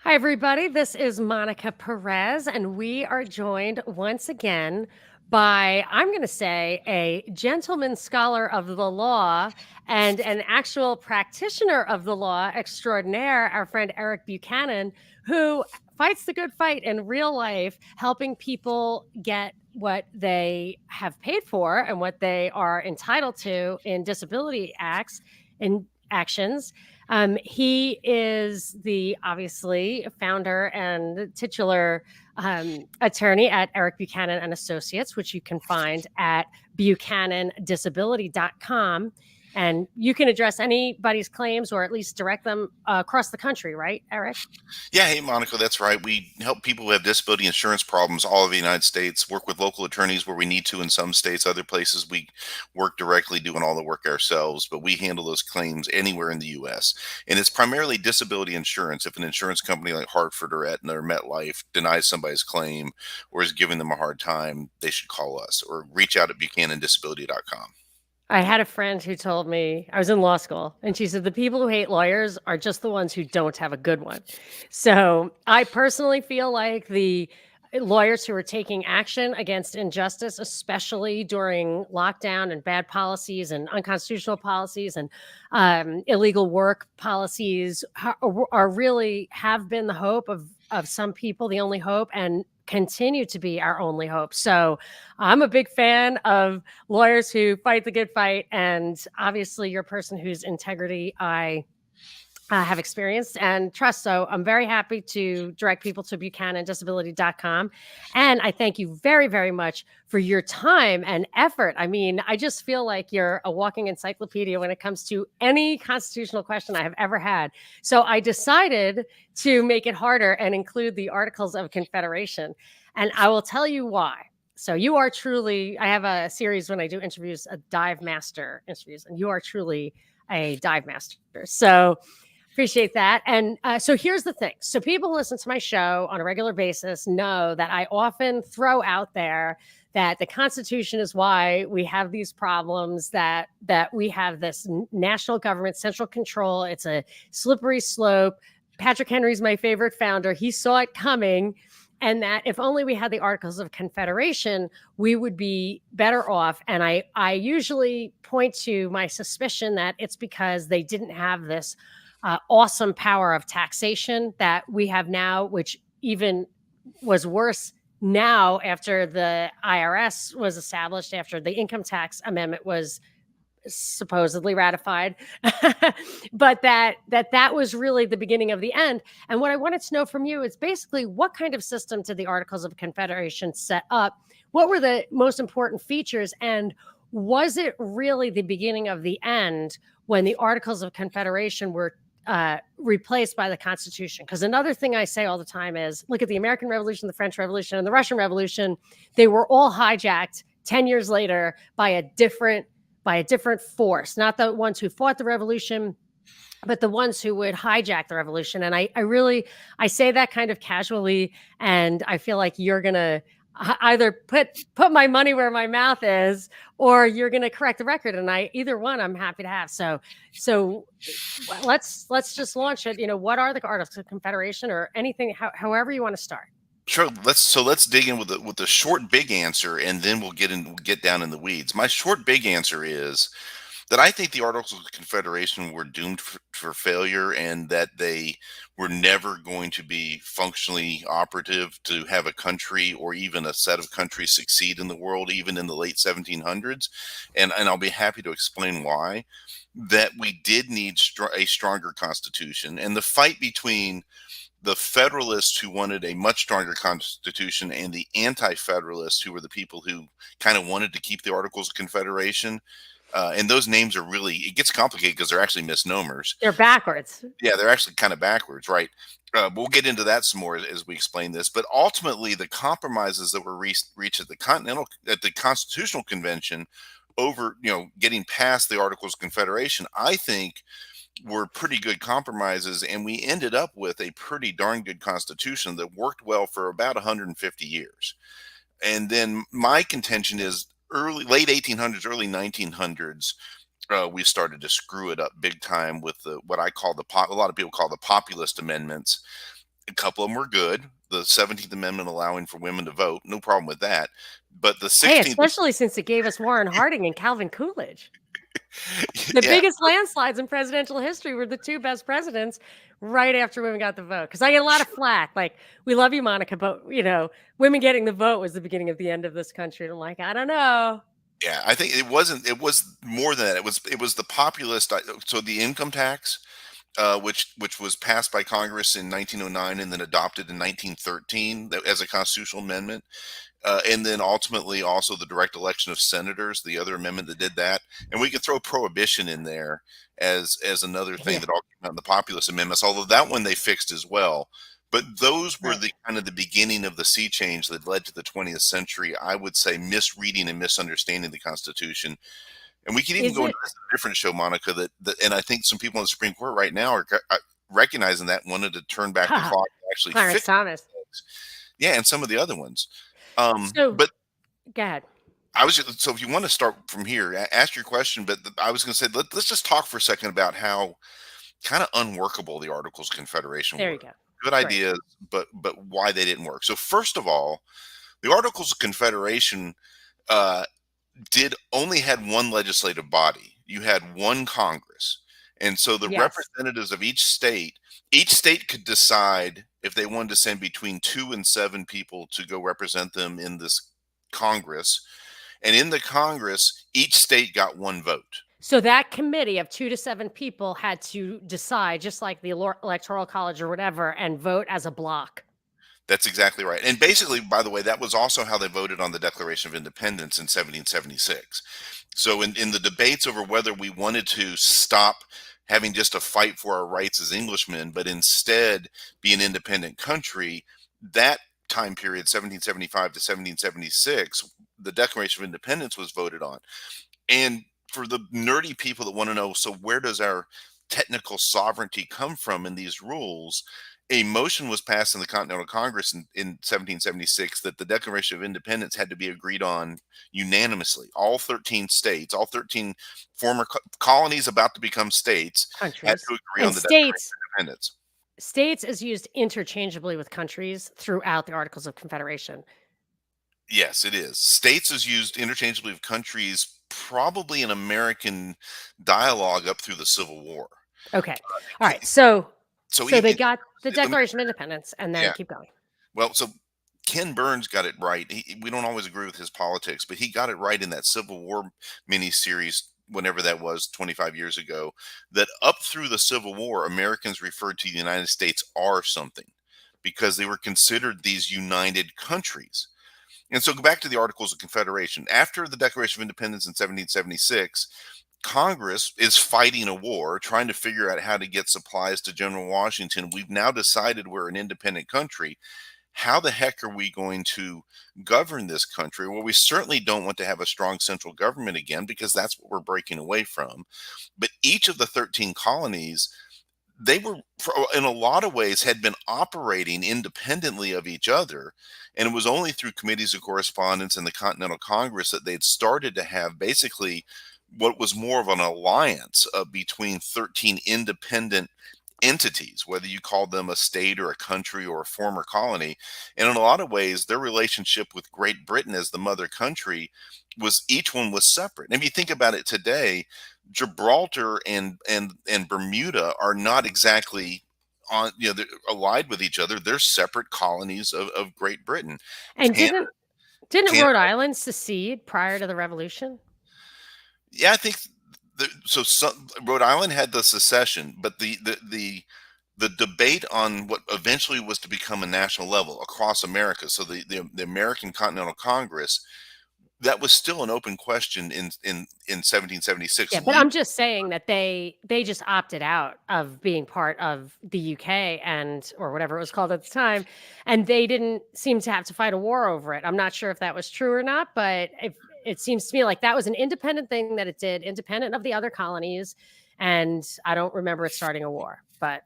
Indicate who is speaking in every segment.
Speaker 1: Hi, everybody. This is Monica Perez, and we are joined once again by, I'm going to say, a gentleman scholar of the law and an actual practitioner of the law extraordinaire, our friend Eric Buchanan, who fights the good fight in real life, helping people get what they have paid for and what they are entitled to in disability acts and actions. He is the obviously founder and titular attorney at Eric Buchanan and Associates, which you can find at buchanandisability.com. And you can address anybody's claims or at least direct them across the country, right, Eric?
Speaker 2: Yeah, hey Monica, that's right. We help people who have disability insurance problems all over the United States, work with local attorneys where we need to in some states. Other places we work directly doing all the work ourselves, but we handle those claims anywhere in the US. And it's primarily disability insurance. If an insurance company like Hartford or Aetna or MetLife denies somebody's claim or is giving them a hard time, they should call us or reach out at buchanandisability.com.
Speaker 1: I had a friend who told me I was in law school, and she said the people who hate lawyers are just the ones who don't have a good one. So I personally feel like the lawyers who are taking action against injustice, especially during lockdown and bad policies and unconstitutional policies and illegal work policies, are really have been the hope of some people, the only hope, and continue to be our only hope. So I'm a big fan of lawyers who fight the good fight. And obviously, you're a person whose integrity I have experienced and trust. So I'm very happy to direct people to buchanandisability.com. And I thank you very, very much for your time and effort. I mean, I just feel like you're a walking encyclopedia when it comes to any constitutional question I have ever had. So I decided to make it harder and include the Articles of Confederation. And I will tell you why. So you are truly, I have a series when I do interviews, a dive master interviews, and you are truly a dive master. So appreciate that. And so here's the thing. So people who listen to my show on a regular basis know that I often throw out there that the Constitution is why we have these problems, that we have this national government, central control. It's a slippery slope. Patrick Henry's my favorite founder. He saw it coming. And that if only we had the Articles of Confederation, we would be better off. And I usually point to my suspicion that it's because they didn't have this awesome power of taxation that we have now, which even was worse now after the IRS was established, after the income tax amendment was supposedly ratified. But that was really the beginning of the end. And what I wanted to know from you is basically what kind of system did the Articles of Confederation set up? What were the most important features? And was it really the beginning of the end when the Articles of Confederation were replaced by the Constitution? Because another thing I say all the time is, look at the American Revolution, the French Revolution, and the Russian Revolution. They were all hijacked 10 years later by a different force, not the ones who fought the revolution, but the ones who would hijack the revolution. And I say that kind of casually, and I feel like you're gonna either put my money where my mouth is, or you're gonna correct the record. And either one I'm happy to have. So let's just launch it. What are the Articles of Confederation, or anything, however you want to start?
Speaker 2: Sure. Let's dig in with the short big answer, and then we'll get down in the weeds. My short big answer is that I think the Articles of Confederation were doomed for failure, and that they were never going to be functionally operative to have a country or even a set of countries succeed in the world, even in the late 1700s. And I'll be happy to explain why. That we did need a stronger constitution, and the fight between the Federalists, who wanted a much stronger constitution, and the Anti-Federalists, who were the people who kind of wanted to keep the Articles of Confederation. And those names are really, it gets complicated because they're actually misnomers.
Speaker 1: They're backwards.
Speaker 2: Yeah, they're actually kind of backwards, right? We'll get into that some more as we explain this. But ultimately, the compromises that were reached at the Constitutional Convention over, getting past the Articles of Confederation, I think were pretty good compromises, and we ended up with a pretty darn good constitution that worked well for about 150 years. And then my contention is late 1800s, early 1900s, we started to screw it up big time with what I call a lot of people call the populist amendments. A couple of them were good. The 17th Amendment allowing for women to vote, no problem with that. But the
Speaker 1: Hey,
Speaker 2: 16th,
Speaker 1: especially since it gave us Warren Harding and Calvin Coolidge. The
Speaker 2: yeah,
Speaker 1: biggest landslides in presidential history were the two best presidents right after women got the vote. Because I get a lot of
Speaker 2: sure.
Speaker 1: flack, like, "We love you, Monica, but, women getting the vote was the beginning of the end of this country." And I'm like, "I don't know."
Speaker 2: Yeah, I think it wasn't. It was more than that. It was the populist. So the income tax, which was passed by Congress in 1909 and then adopted in 1913 as a constitutional amendment. And then ultimately also the direct election of senators, the other amendment that did that, and we could throw prohibition in there as another thing
Speaker 1: Yeah,
Speaker 2: that all came out in the populist amendments. Although that one they fixed as well. But those were
Speaker 1: right.
Speaker 2: the kind of the beginning of the sea change that led to the 20th century. I would say misreading and misunderstanding the Constitution, and we could even
Speaker 1: Is
Speaker 2: go into
Speaker 1: it
Speaker 2: this in a different show, Monica. And I think some people in the Supreme Court right now are recognizing that and wanted to turn back the clock and actually
Speaker 1: Clarence
Speaker 2: fix
Speaker 1: Thomas?
Speaker 2: things. Yeah, and some of the other ones.
Speaker 1: So,
Speaker 2: But
Speaker 1: go ahead.
Speaker 2: so if you want to start from here, ask your question. But I was going to say, let's just talk for a second about how kind of unworkable the Articles of Confederation
Speaker 1: There you
Speaker 2: were.
Speaker 1: go.
Speaker 2: Good
Speaker 1: Great.
Speaker 2: ideas, but why they didn't work. So first of all, the Articles of Confederation uh, did only had one legislative body. You had one Congress, and so the
Speaker 1: Yes.
Speaker 2: representatives of each state could decide if they wanted to send between 2 and 7 people to go represent them in this Congress. And in the Congress, each state got one vote.
Speaker 1: So that committee of 2 to 7 people had to decide, just like the electoral college or whatever, and vote as a block.
Speaker 2: That's exactly right. And basically, by the way, that was also how they voted on the Declaration of Independence in 1776. So, in the debates over whether we wanted to stop having just a fight for our rights as Englishmen, but instead be an independent country, that time period, 1775 to 1776, the Declaration of Independence was voted on. And for the nerdy people that want to know, so where does our technical sovereignty come from in these rules? A motion was passed in the Continental Congress in 1776 that the Declaration of Independence had to be agreed on unanimously. All 13 states, all 13 former colonies about to become states, had
Speaker 1: Countries.
Speaker 2: to agree
Speaker 1: And
Speaker 2: on the Declaration of Independence.
Speaker 1: states is used interchangeably with countries throughout the Articles of Confederation.
Speaker 2: Yes, it is. States is used interchangeably with countries, probably in American dialogue up through the Civil War.
Speaker 1: Okay. All right. So
Speaker 2: So
Speaker 1: so they
Speaker 2: even
Speaker 1: got the
Speaker 2: let me
Speaker 1: Declaration of Independence and then
Speaker 2: yeah.
Speaker 1: keep going.
Speaker 2: Well, so Ken Burns got it right. We don't always agree with his politics, but he got it right in that Civil War miniseries, whenever that was, 25 years ago, that up through the Civil War, Americans referred to the United States are something because they were considered these united countries. And so go back to the Articles of Confederation. After the Declaration of Independence in 1776, Congress is fighting a war, trying to figure out how to get supplies to General Washington. We've now decided we're an independent country. How the heck are we going to govern this country? Well, we certainly don't want to have a strong central government again because that's what we're breaking away from. But each of the 13 colonies, they were, in a lot of ways, had been operating independently of each other. And it was only through committees of correspondence in the Continental Congress that they'd started to have basically what was more of an alliance between 13 independent entities, whether you called them a state or a country or a former colony. And in a lot of ways, their relationship with Great Britain as the mother country was, each one was separate. And if you think about it today, Gibraltar and Bermuda are not exactly on, they're allied with each other. They're separate colonies of Great Britain.
Speaker 1: And
Speaker 2: Canada,
Speaker 1: didn't
Speaker 2: Canada,
Speaker 1: Rhode Island secede prior to the Revolution?
Speaker 2: yeah, I think Rhode Island had the secession, but the debate on what eventually was to become a national level across America, so the American Continental Congress, that was still an open question in 1776.
Speaker 1: Yeah, but I'm just saying that they just opted out of being part of the UK and or whatever it was called at the time, and they didn't seem to have to fight a war over it. I'm not sure if that was true or not, but if it seems to me like that was an independent thing that it did, independent of the other colonies, and I don't remember it starting a war. But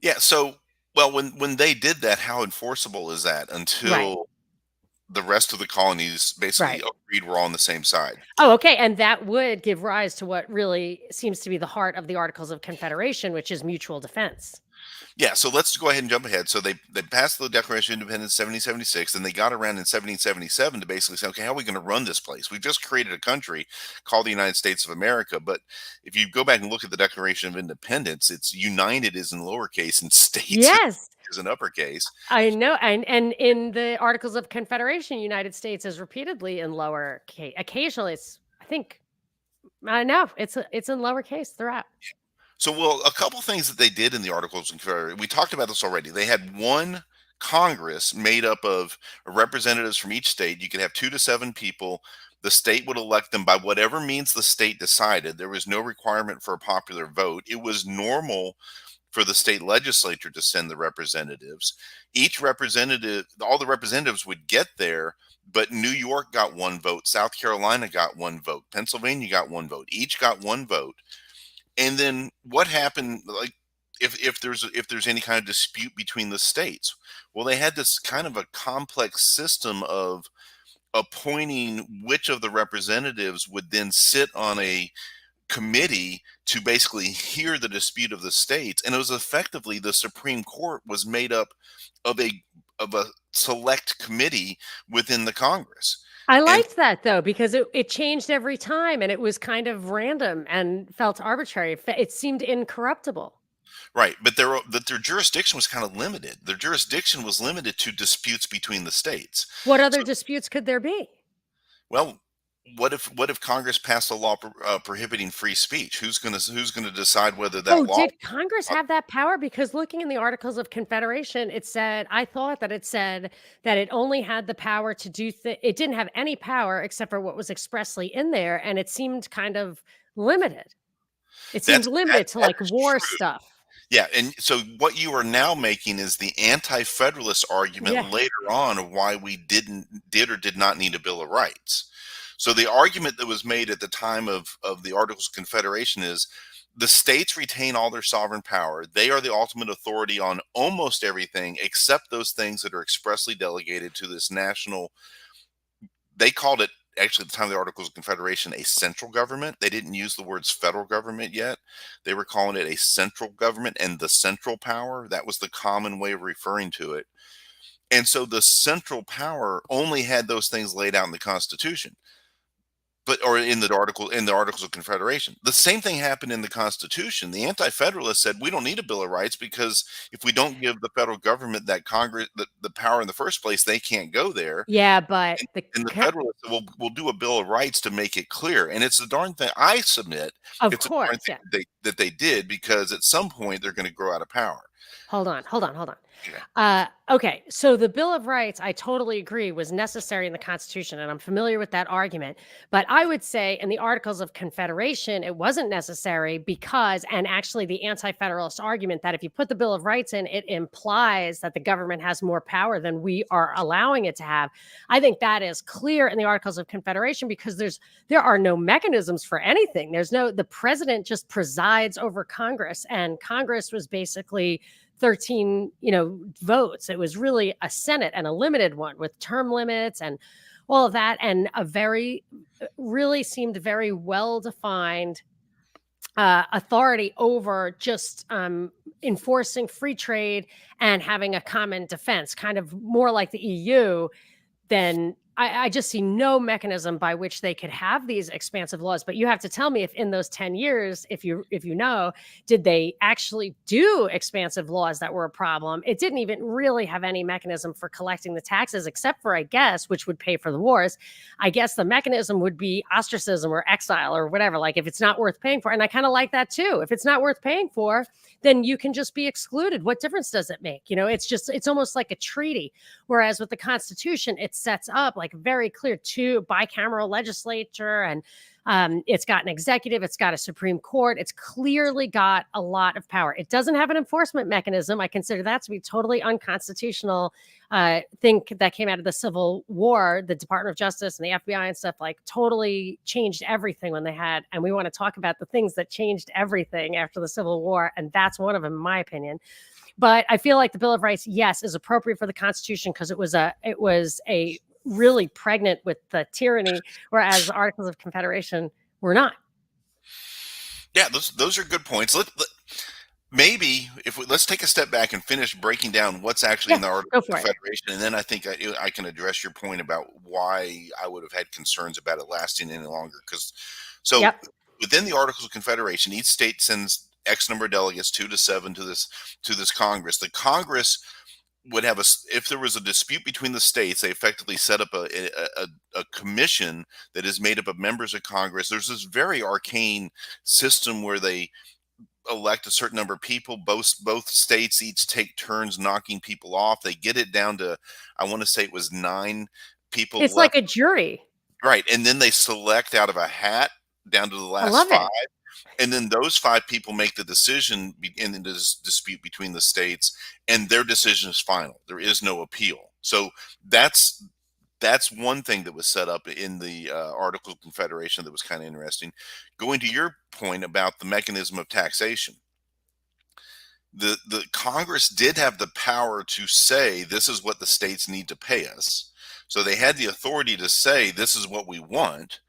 Speaker 2: Yeah, so well, when they did that, how enforceable is that
Speaker 1: right,
Speaker 2: until the rest of the colonies basically
Speaker 1: right.
Speaker 2: agreed we're all on the same side?
Speaker 1: Oh, okay, and that would give rise to what really seems to be the heart of the Articles of Confederation, which is mutual defense.
Speaker 2: Yeah, so let's go ahead and jump ahead. So they passed the Declaration of Independence in 1776, and they got around in 1777 to basically say, okay, how are we going to run this place? We've just created a country called the United States of America, but if you go back and look at the Declaration of Independence, it's united is in lowercase and states
Speaker 1: Yes,
Speaker 2: is in uppercase.
Speaker 1: I know, and in the Articles of Confederation, United States is repeatedly in lower case. Occasionally, it's I think I know it's in lowercase throughout.
Speaker 2: So, well, a couple things that they did in the Articles of Confederation, we talked about this already. They had one Congress made up of representatives from each state. You could have 2 to 7 people. The state would elect them by whatever means the state decided. There was no requirement for a popular vote. It was normal for the state legislature to send the representatives. Each representative, all the representatives would get there, but New York got 1 vote, South Carolina got 1 vote, Pennsylvania got 1 vote. Each got 1 vote. And then what happened, like if there's any kind of dispute between the states? Well, they had this kind of a complex system of appointing which of the representatives would then sit on a committee to basically hear the dispute of the states. And it was effectively the Supreme Court was made up of a select committee within the Congress.
Speaker 1: I
Speaker 2: And
Speaker 1: liked that though because it changed every time and it was kind of random and felt arbitrary. It seemed incorruptible.
Speaker 2: right, but their jurisdiction was kind of limited. Their jurisdiction was limited to disputes between the states.
Speaker 1: What other
Speaker 2: So,
Speaker 1: disputes could there be?
Speaker 2: well, what if Congress passed a law prohibiting free speech? Who's gonna decide whether that
Speaker 1: Oh,
Speaker 2: law?
Speaker 1: did Congress have that power? Because looking in the Articles of Confederation, it said, I thought that it said that it only had the power to do it didn't have any power except for what was expressly in there, and it seemed kind of limited. It seemed
Speaker 2: That
Speaker 1: limited to
Speaker 2: that
Speaker 1: like
Speaker 2: is
Speaker 1: war
Speaker 2: true.
Speaker 1: stuff.
Speaker 2: Yeah, and so what you are now making is the anti-federalist argument
Speaker 1: Yeah.
Speaker 2: later on of why we did or did not need a Bill of Rights. So the argument that was made at the time of the Articles of Confederation is the states retain all their sovereign power. They are the ultimate authority on almost everything except those things that are expressly delegated to this national. They called it, actually at the time of the Articles of Confederation, a central government. They didn't use the words federal government yet. They were calling it a central government and the central power. That was the common way of referring to it. And so the central power only had those things laid out in the Constitution, but or in the Articles of Confederation. The same thing happened in the Constitution. The Anti-Federalists said we don't need a Bill of Rights because if we don't give the federal government that Congress the power in the first place, they can't go there.
Speaker 1: Yeah, but
Speaker 2: And the Federalists said, we'll do a Bill of Rights to make it clear. And it's the darn thing I submit.
Speaker 1: of
Speaker 2: It's a darn
Speaker 1: course,
Speaker 2: thing
Speaker 1: yeah.
Speaker 2: that they did because at some point they're going to grow out of power.
Speaker 1: Hold on.
Speaker 2: Yeah.
Speaker 1: Okay, so the Bill of Rights, I totally agree, was necessary in the Constitution, and I'm familiar with that argument. But I would say in the Articles of Confederation, it wasn't necessary because, and actually the Anti Federalist argument that if you put the Bill of Rights in, it implies that the government has more power than we are allowing it to have. I think that is clear in the Articles of Confederation because there are no mechanisms for anything. The president just presides over Congress, and Congress was basically 13 votes. It was really a Senate and a limited one with term limits and all of that, and a very really seemed very well defined authority over just enforcing free trade and having a common defense, kind of more like the EU. Then I just see no mechanism by which they could have these expansive laws. But you have to tell me if in those 10 years, if you know, did they actually do expansive laws that were a problem? It didn't even really have any mechanism for collecting the taxes, except for, I guess, which would pay for the wars. I guess the mechanism would be ostracism or exile or whatever, like if it's not worth paying for. And I kind of like that too. If it's not worth paying for, then you can just be excluded. What difference does it make? It's almost like a treaty. Whereas with the Constitution, it sets up like very clear two bicameral legislature, and it's got an executive, it's got a Supreme Court, it's clearly got a lot of power. It doesn't have an enforcement mechanism. I consider that to be totally unconstitutional. Thing that came out of the Civil War, the Department of Justice and the FBI and stuff, like totally changed everything when they had, and we want to talk about the things that changed everything after the Civil War, and that's one of them, in my opinion. But I feel like the Bill of Rights, yes, is appropriate for the Constitution because it was a really pregnant with the tyranny, whereas the Articles of Confederation were not.
Speaker 2: Yeah, those are good points. maybe let's take a step back and finish breaking down what's actually
Speaker 1: Yeah,
Speaker 2: in the Articles
Speaker 1: go
Speaker 2: of
Speaker 1: for it.
Speaker 2: Confederation, and then I think I can address your point about why I would have had concerns about it lasting any longer. Because so
Speaker 1: Yep.
Speaker 2: within the Articles of Confederation, each state sends X number of delegates, 2 to 7, to this Congress. The Congress would have if there was a dispute between the states, they effectively set up a commission that is made up of members of Congress. There's this very arcane system where they elect a certain number of people. Both states each take turns knocking people off. They get it down to, I want to say it was 9 people
Speaker 1: It's like
Speaker 2: left.
Speaker 1: a jury.
Speaker 2: Right, and then they select out of a hat down to the
Speaker 1: I
Speaker 2: last
Speaker 1: love
Speaker 2: five,
Speaker 1: it.
Speaker 2: and then those 5 people make the decision in the dispute between the states, and their decision is final. There is no appeal. So that's that's one thing that was set up in the Article of Confederation that was kind of interesting. Going to your point about the mechanism of taxation, the Congress did have the power to say this is what the states need to pay us. So they had the authority to say this is what we want,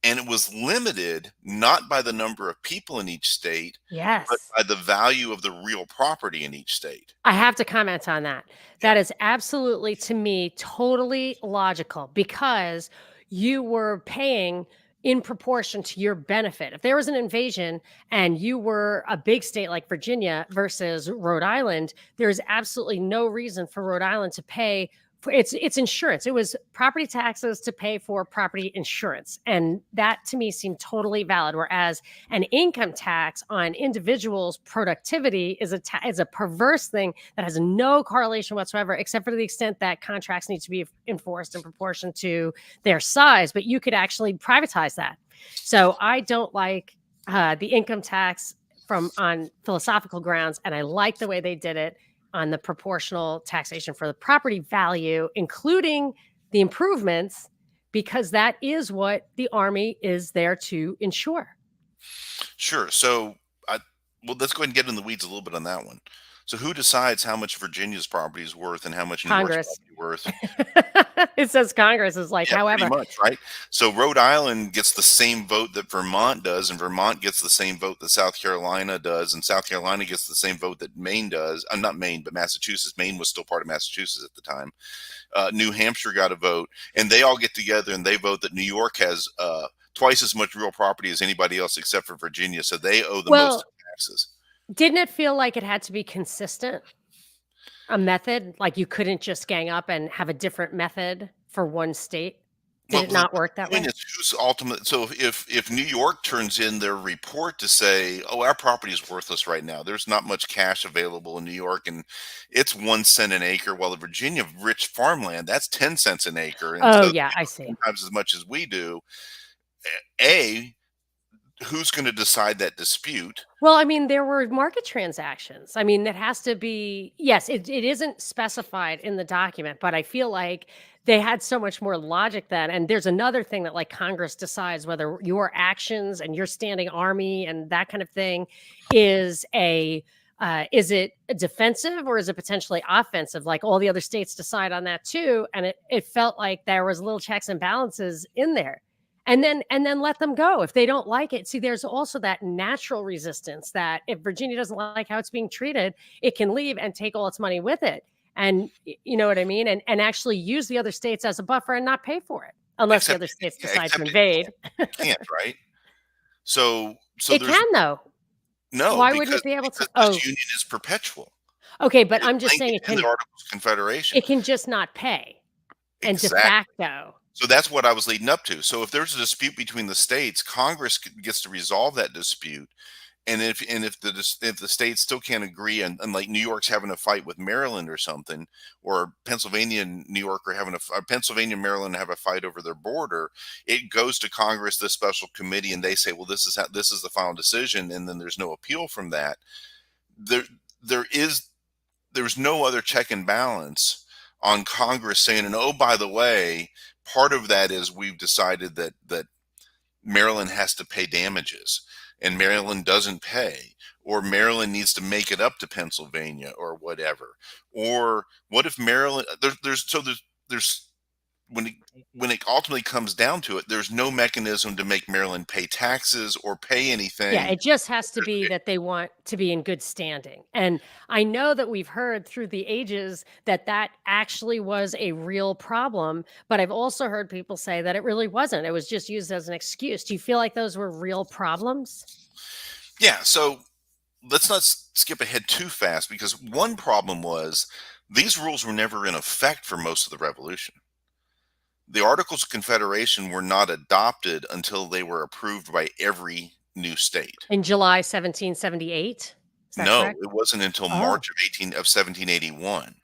Speaker 2: and it was limited not by the number of people in each state, but
Speaker 1: Yes.
Speaker 2: by the value of the real property in each state.
Speaker 1: I have to comment on that.
Speaker 2: Yeah.
Speaker 1: That is absolutely, to me, totally logical because you were paying in proportion to your benefit. If there was an invasion and you were a big state like Virginia versus Rhode Island, there's absolutely no reason for Rhode Island to pay for its insurance. It was property taxes to pay for property insurance. And that to me seemed totally valid. Whereas an income tax on individuals' productivity is a perverse thing that has no correlation whatsoever, except for the extent that contracts need to be enforced in proportion to their size. But you could actually privatize that. So I don't like the income tax from on philosophical grounds, and I like the way they did it on the proportional taxation for the property value, including the improvements, because that is what the Army is there to ensure.
Speaker 2: Sure. So, well, let's go ahead and get in the weeds a little bit on that one. So, who decides how much Virginia's property is worth and how much New York's
Speaker 1: Congress.
Speaker 2: property is worth?
Speaker 1: It says Congress is like,
Speaker 2: Yeah, pretty
Speaker 1: however,
Speaker 2: much, right? So Rhode Island gets the same vote that Vermont does, and Vermont gets the same vote that South Carolina does, and South Carolina gets the same vote that Maine does. Not Maine, but Massachusetts. Maine was still part of Massachusetts at the time. New Hampshire got a vote, and they all get together and they vote that New York has twice as much real property as anybody else except for Virginia, so they owe the most
Speaker 1: well,
Speaker 2: taxes.
Speaker 1: didn't it feel like it had to be consistent? A method? Like you couldn't just gang up and have a different method for one state? Did
Speaker 2: Well,
Speaker 1: it
Speaker 2: the
Speaker 1: not work that
Speaker 2: point
Speaker 1: way?
Speaker 2: is who's ultimate. So if New York turns in their report to say, "Oh, our property is worthless right now. There's not much cash available in New York, and it's 1 cent an acre," while the Virginia rich farmland that's 10 cents an acre, and
Speaker 1: Oh,
Speaker 2: so
Speaker 1: yeah, I see.
Speaker 2: 10 times as much as we do. A, who's going to decide that dispute?
Speaker 1: Well, I mean, there were market transactions. I mean, that has to be yes, it isn't specified in the document, but I feel like they had so much more logic then. And there's another thing that like Congress decides whether your actions and your standing army and that kind of thing is it defensive or is it potentially offensive? Like all the other states decide on that too. And it felt like there was little checks and balances in there and then let them go if they don't like it. See, there's also that natural resistance that if Virginia doesn't like how it's being treated, it can leave and take all its money with it. And you know what I mean? And actually use the other states as a buffer and not pay for it unless the
Speaker 2: Except,
Speaker 1: other states
Speaker 2: yeah,
Speaker 1: decide to
Speaker 2: except
Speaker 1: invade.
Speaker 2: it can't, right? So
Speaker 1: It
Speaker 2: there's
Speaker 1: can though.
Speaker 2: no,
Speaker 1: Why wouldn't it be able to?
Speaker 2: because this
Speaker 1: Oh,
Speaker 2: union is perpetual.
Speaker 1: okay, but
Speaker 2: It's
Speaker 1: I'm just saying
Speaker 2: linked in the Articles of Confederation.
Speaker 1: it can just not pay and de
Speaker 2: Exactly.
Speaker 1: facto.
Speaker 2: So that's what I was leading up to. So if there's a dispute between the states, Congress gets to resolve that dispute. And if the states still can't agree, and like New York's having a fight with Maryland or something, or Pennsylvania and New York are having Pennsylvania and Maryland have a fight over their border, it goes to Congress, this special committee, and they say, well, this is the final decision, and then there's no appeal from that. There there is there's no other check and balance on Congress saying, and oh, by the way, part of that is we've decided that Maryland has to pay damages and Maryland doesn't pay, or Maryland needs to make it up to Pennsylvania or whatever. Or what if Maryland there's when it when it ultimately comes down to it, there's no mechanism to make Maryland pay taxes or pay
Speaker 1: Yeah,
Speaker 2: anything.
Speaker 1: it just has to be that they want to be in good standing. And I know that we've heard through the ages that that actually was a real problem, but I've also heard people say that it really wasn't. It was just used as an excuse. Do you feel like those were real problems?
Speaker 2: Yeah, so let's not skip ahead too fast, because one problem was these rules were never in effect for most of the Revolution. The Articles of Confederation were not adopted until they were approved by every new state.
Speaker 1: In July 1778? Is that
Speaker 2: No,
Speaker 1: correct?
Speaker 2: it wasn't until
Speaker 1: Oh.
Speaker 2: March of 1781. So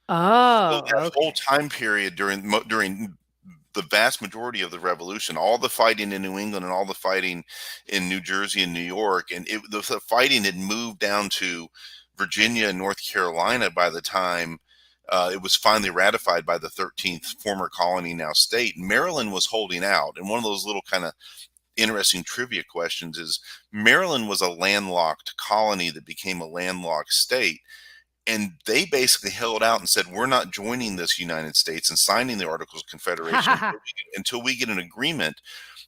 Speaker 1: Oh,
Speaker 2: that whole
Speaker 1: okay.
Speaker 2: time period during the vast majority of the Revolution, all the fighting in New England and all the fighting in New Jersey and New York, and the fighting had moved down to Virginia and North Carolina by the time it was finally ratified by the 13th former colony, now state. Maryland was holding out. And one of those little kind of interesting trivia questions is Maryland was a landlocked colony that became a landlocked state. And they basically held out and said, we're not joining this United States and signing the Articles of Confederation until we get an agreement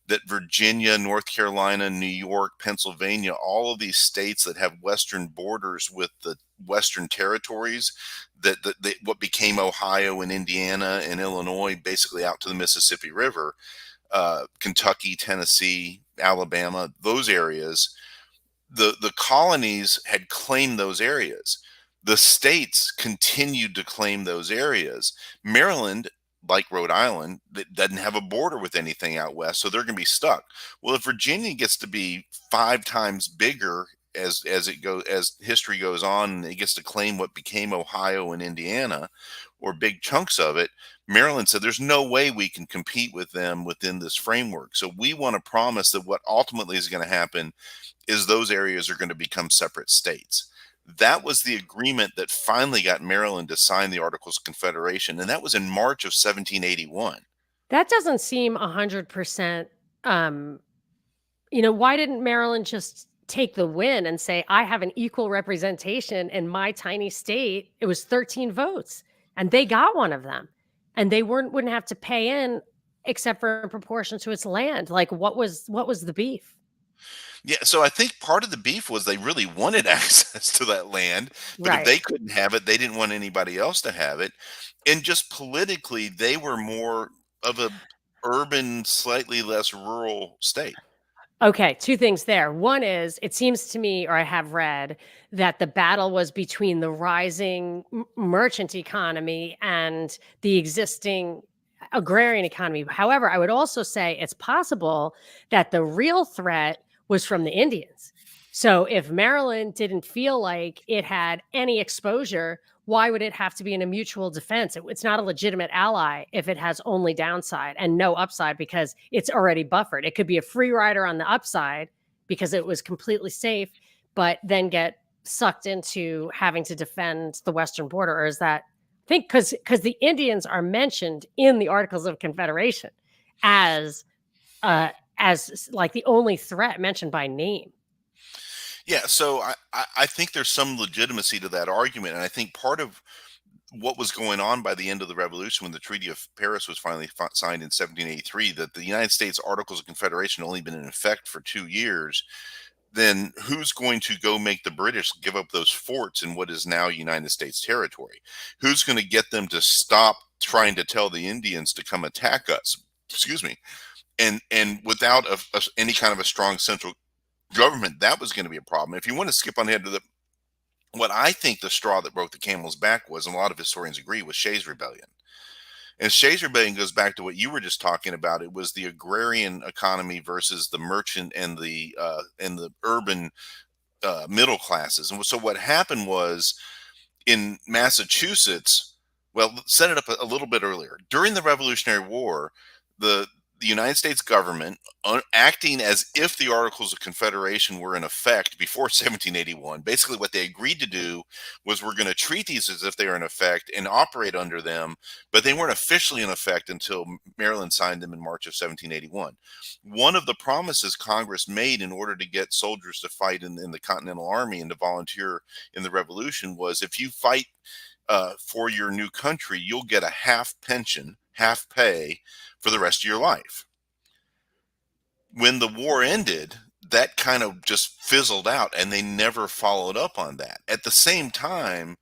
Speaker 2: that Virginia, North Carolina, New York, Pennsylvania, all of these states that have western borders with the western territories, that what became Ohio and Indiana and Illinois, basically out to the Mississippi River, Kentucky, Tennessee, Alabama, those areas, the colonies had claimed those areas. The states continued to claim those areas. Maryland, like Rhode Island, that doesn't have a border with anything out west, so they're going to be stuck. Well, if Virginia gets to be 5 times bigger as history goes on, and it gets to claim what became Ohio and Indiana, or big chunks of it, Maryland said there's no way we can compete with them within this framework. So we want to promise that what ultimately is going to happen is those areas are going to become separate states. That was the agreement that finally got Maryland to sign the Articles of Confederation, and that was in March of 1781.
Speaker 1: That doesn't seem 100%, um, why didn't Maryland just take the win and say, "I have an equal representation in my tiny state"? It was 13 votes, and they got one of them, and they wouldn't have to pay in except for in proportion to its land. Like, what was the beef?
Speaker 2: Yeah, so I think part of the beef was they really wanted access to that land, but if
Speaker 1: Right.
Speaker 2: they couldn't have it, they didn't want anybody else to have it. And just politically, they were more of a urban, slightly less rural state.
Speaker 1: Okay, 2 things there. One is, it seems to me, or I have read, that the battle was between the rising merchant economy and the existing agrarian economy. However, I would also say it's possible that the real threat was from the Indians. So if Maryland didn't feel like it had any exposure, why would it have to be in a mutual defense? It's not a legitimate ally if it has only downside and no upside because it's already buffered. It could be a free rider on the upside because it was completely safe, but then get sucked into having to defend the western border. Or is that, I think, because the Indians are mentioned in the Articles of Confederation as uh as like the only threat mentioned by name.
Speaker 2: Yeah, so I think there's some legitimacy to that argument. And I think part of what was going on by the end of the Revolution, when the Treaty of Paris was finally signed in 1783, that the United States Articles of Confederation had only been in effect for 2 years. Then who's going to go make the British give up those forts in what is now United States territory? Who's going to get them to stop trying to tell the Indians to come attack us? Excuse me. And without any kind of a strong central government, that was going to be a problem. If you want to skip on ahead to the what I think the straw that broke the camel's back was, and a lot of historians agree, was Shays' Rebellion. And Shays' Rebellion goes back to what you were just talking about. It was the agrarian economy versus the merchant and the urban middle classes. And so what happened was, in Massachusetts, well, set it up a little bit earlier. During the Revolutionary War, the the United States government, acting as if the Articles of Confederation were in effect before 1781, basically what they agreed to do was, we're going to treat these as if they are in effect and operate under them, but they weren't officially in effect until Maryland signed them in March of 1781. One of the promises Congress made in order to get soldiers to fight in the Continental Army and to volunteer in the Revolution was, if you fight for your new country, you'll get a half pension half pay for the rest of your life. When the war ended, that kind of just fizzled out, and they never followed up on that. At the same time,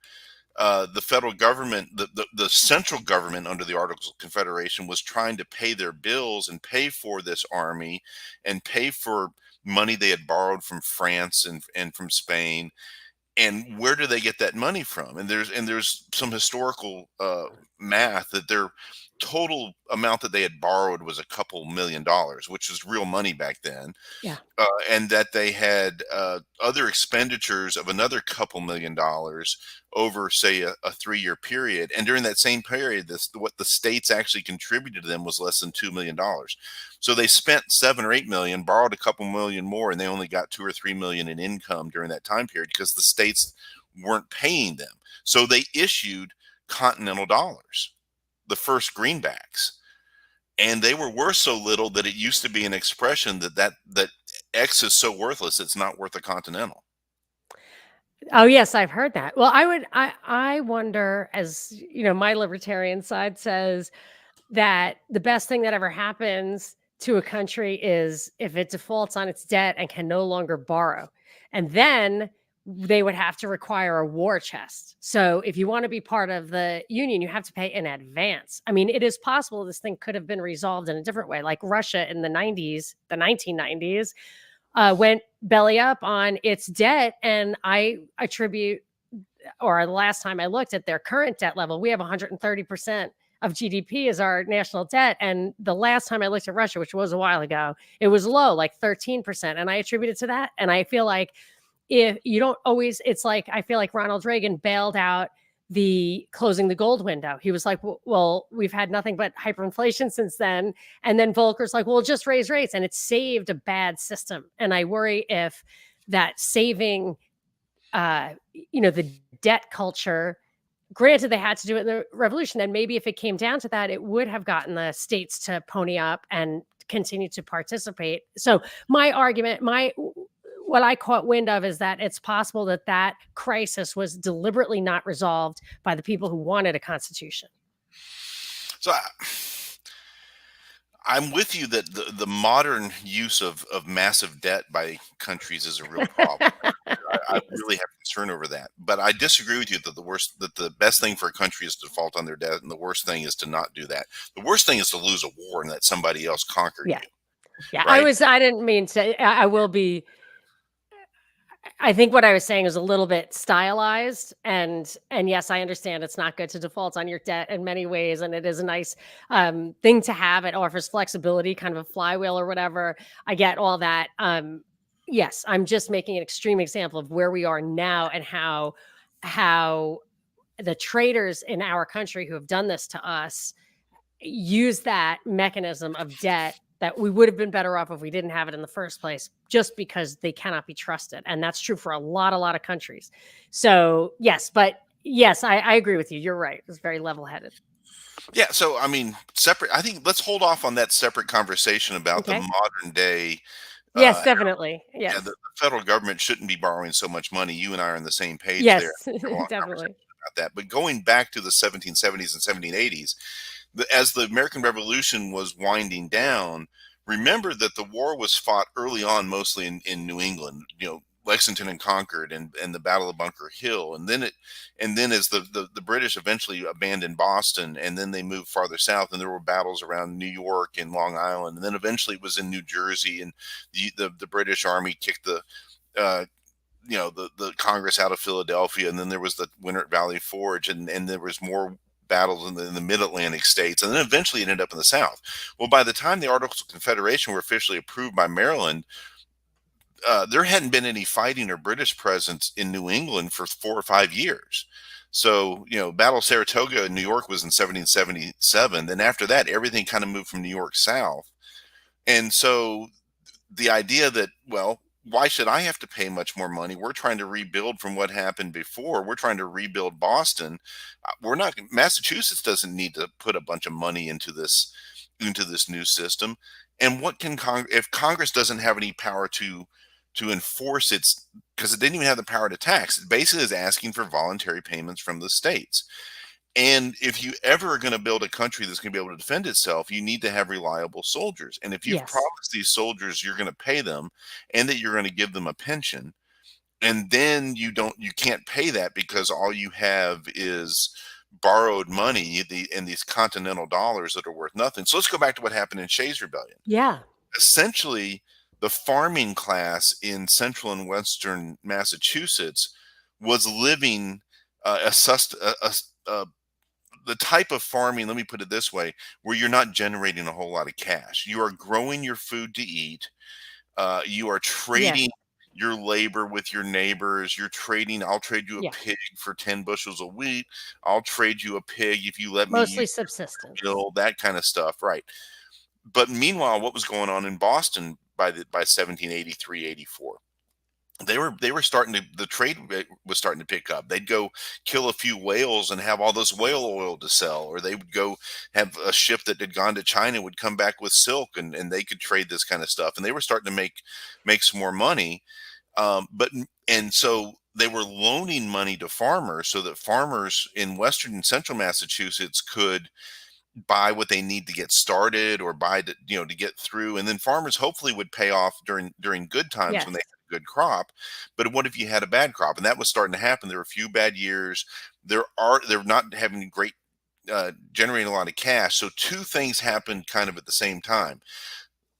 Speaker 2: the federal government, the central government under the Articles of Confederation was trying to pay their bills and pay for this army and pay for money they had borrowed from France and from Spain. And where do they get that money from? And there's some historical math that their total amount that they had borrowed was a couple $1 million, which was real money back then,
Speaker 1: Yeah.
Speaker 2: and that they had other expenditures of another couple $1 million over, say, a 3-year period. And during that same period, what the states actually contributed to them was less than $2 million. So they spent 7 or 8 million, borrowed a couple million more, and they only got 2 or 3 million in income during that time period because the states weren't paying them. So they issued continental dollars, the first greenbacks, and they were worth so little that it used to be an expression that X is so worthless it's not worth a continental.
Speaker 1: Oh, yes, I've heard that. Well, I wonder, as you know, my libertarian side says that the best thing that ever happens to a country is if it defaults on its debt and can no longer borrow. And then they would have to require a war chest. So if you want to be part of the union, you have to pay in advance. I mean, it is possible this thing could have been resolved in a different way, like Russia in the 90s, the 1990s, went belly up on its debt. And I attribute, or the last time I looked at their current debt level, we have 130% of GDP is our national debt. And the last time I looked at Russia, which was a while ago, it was low, like 13%. And I attribute it to that. And I feel like if you don't always, it's like, I feel like Ronald Reagan bailed out the closing the gold window. He was like, well, we've had nothing but hyperinflation since then. And then Volcker's like, well, just raise rates. And it saved a bad system. And I worry if that saving, the debt culture, granted they had to do it in the revolution, and maybe if it came down to that, it would have gotten the states to pony up and continue to participate. So my argument, what I caught wind of is that it's possible that that crisis was deliberately not resolved by the people who wanted a constitution.
Speaker 2: So I'm with you that the modern use of massive debt by countries is a real problem. I
Speaker 1: Yes.
Speaker 2: really have concern over that. But I disagree with you that the best thing for a country is to default on their debt, and the worst thing is to not do that. The worst thing is to lose a war and let somebody else conquer
Speaker 1: Yeah.
Speaker 2: you,
Speaker 1: Yeah.
Speaker 2: right?
Speaker 1: I didn't mean to, I will be, I think what I was saying is a little bit stylized, and yes, I understand it's not good to default on your debt in many ways, and it is a nice thing to have. It offers flexibility, kind of a flywheel or whatever. I get all that. Yes, I'm just making an extreme example of where we are now and how the traitors in our country who have done this to us use that mechanism of debt that we would have been better off if we didn't have it in the first place, just because they cannot be trusted. And that's true for a lot of countries. So yes, I agree with you. You're right. It's very level headed.
Speaker 2: Yeah. So I mean, separate. I think let's hold off on that separate conversation about the
Speaker 1: Okay.
Speaker 2: modern day.
Speaker 1: Yes,
Speaker 2: Uh,
Speaker 1: definitely.
Speaker 2: yeah,
Speaker 1: Yes.
Speaker 2: the federal government shouldn't be borrowing so much money. You and I are on the same page there.
Speaker 1: Yes,
Speaker 2: Have a long conversation
Speaker 1: definitely.
Speaker 2: about that. But going back to the 1770s and 1780s, as the American Revolution was winding down, remember that the war was fought early on, mostly in New England. Lexington and Concord, and the Battle of Bunker Hill, and then as the British eventually abandoned Boston, and then they moved farther south, and there were battles around New York and Long Island, and then eventually it was in New Jersey, and the British Army kicked uh, the Congress out of Philadelphia, and then there was the Winter Valley Forge, and there was more battles in the mid-Atlantic states, and then eventually it ended up in the South. Well, by the time the Articles of Confederation were officially approved by Maryland, there hadn't been any fighting or British presence in New England for 4 or 5 years. So, Battle of Saratoga in New York was in 1777. Then after that, everything kind of moved from New York south. And so the idea that, well, why should I have to pay much more money? We're trying to rebuild from what happened before. We're trying to rebuild Boston. We're not, Massachusetts doesn't need to put a bunch of money into this new system. And what can if Congress doesn't have any power to enforce its, because it didn't even have the power to tax, it basically is asking for voluntary payments from the states. And if you ever are going to build a country that's going to be able to defend itself, you need to have reliable soldiers. And if you've
Speaker 1: Yes.
Speaker 2: promised these soldiers you're going to pay them and that you're going to give them a pension, and then you can't pay that because all you have is borrowed money, and these continental dollars that are worth nothing. So let's go back to what happened in Shays Rebellion.
Speaker 1: Yeah.
Speaker 2: Essentially, the farming class in central and western Massachusetts was living a, sust- a the type of farming, let me put it this way, where you're not generating a whole lot of cash. You are growing your food to eat. You are
Speaker 1: Yes.
Speaker 2: trading your labor with your neighbors. You're trading, I'll trade you a
Speaker 1: Yeah.
Speaker 2: pig for 10 bushels of wheat. I'll trade you a pig if you let me use
Speaker 1: Mostly subsistence.
Speaker 2: your that kind of stuff. Right. But meanwhile, what was going on in Boston by 1783, 84? They were starting to the trade rate was starting to pick up. They'd go kill a few whales and have all this whale oil to sell, or they would go have a ship that had gone to China would come back with silk, and they could trade this kind of stuff, and they were starting to make some more money. And so they were loaning money to farmers so that farmers in western and central Massachusetts could buy what they need to get started, or buy to get through, and then farmers hopefully would pay off during good times when they
Speaker 1: Yes.
Speaker 2: had a good crop. But what if you had a bad crop? And that was starting to happen. There were a few bad years. They're not having great generating a lot of cash. So two things happened kind of at the same time.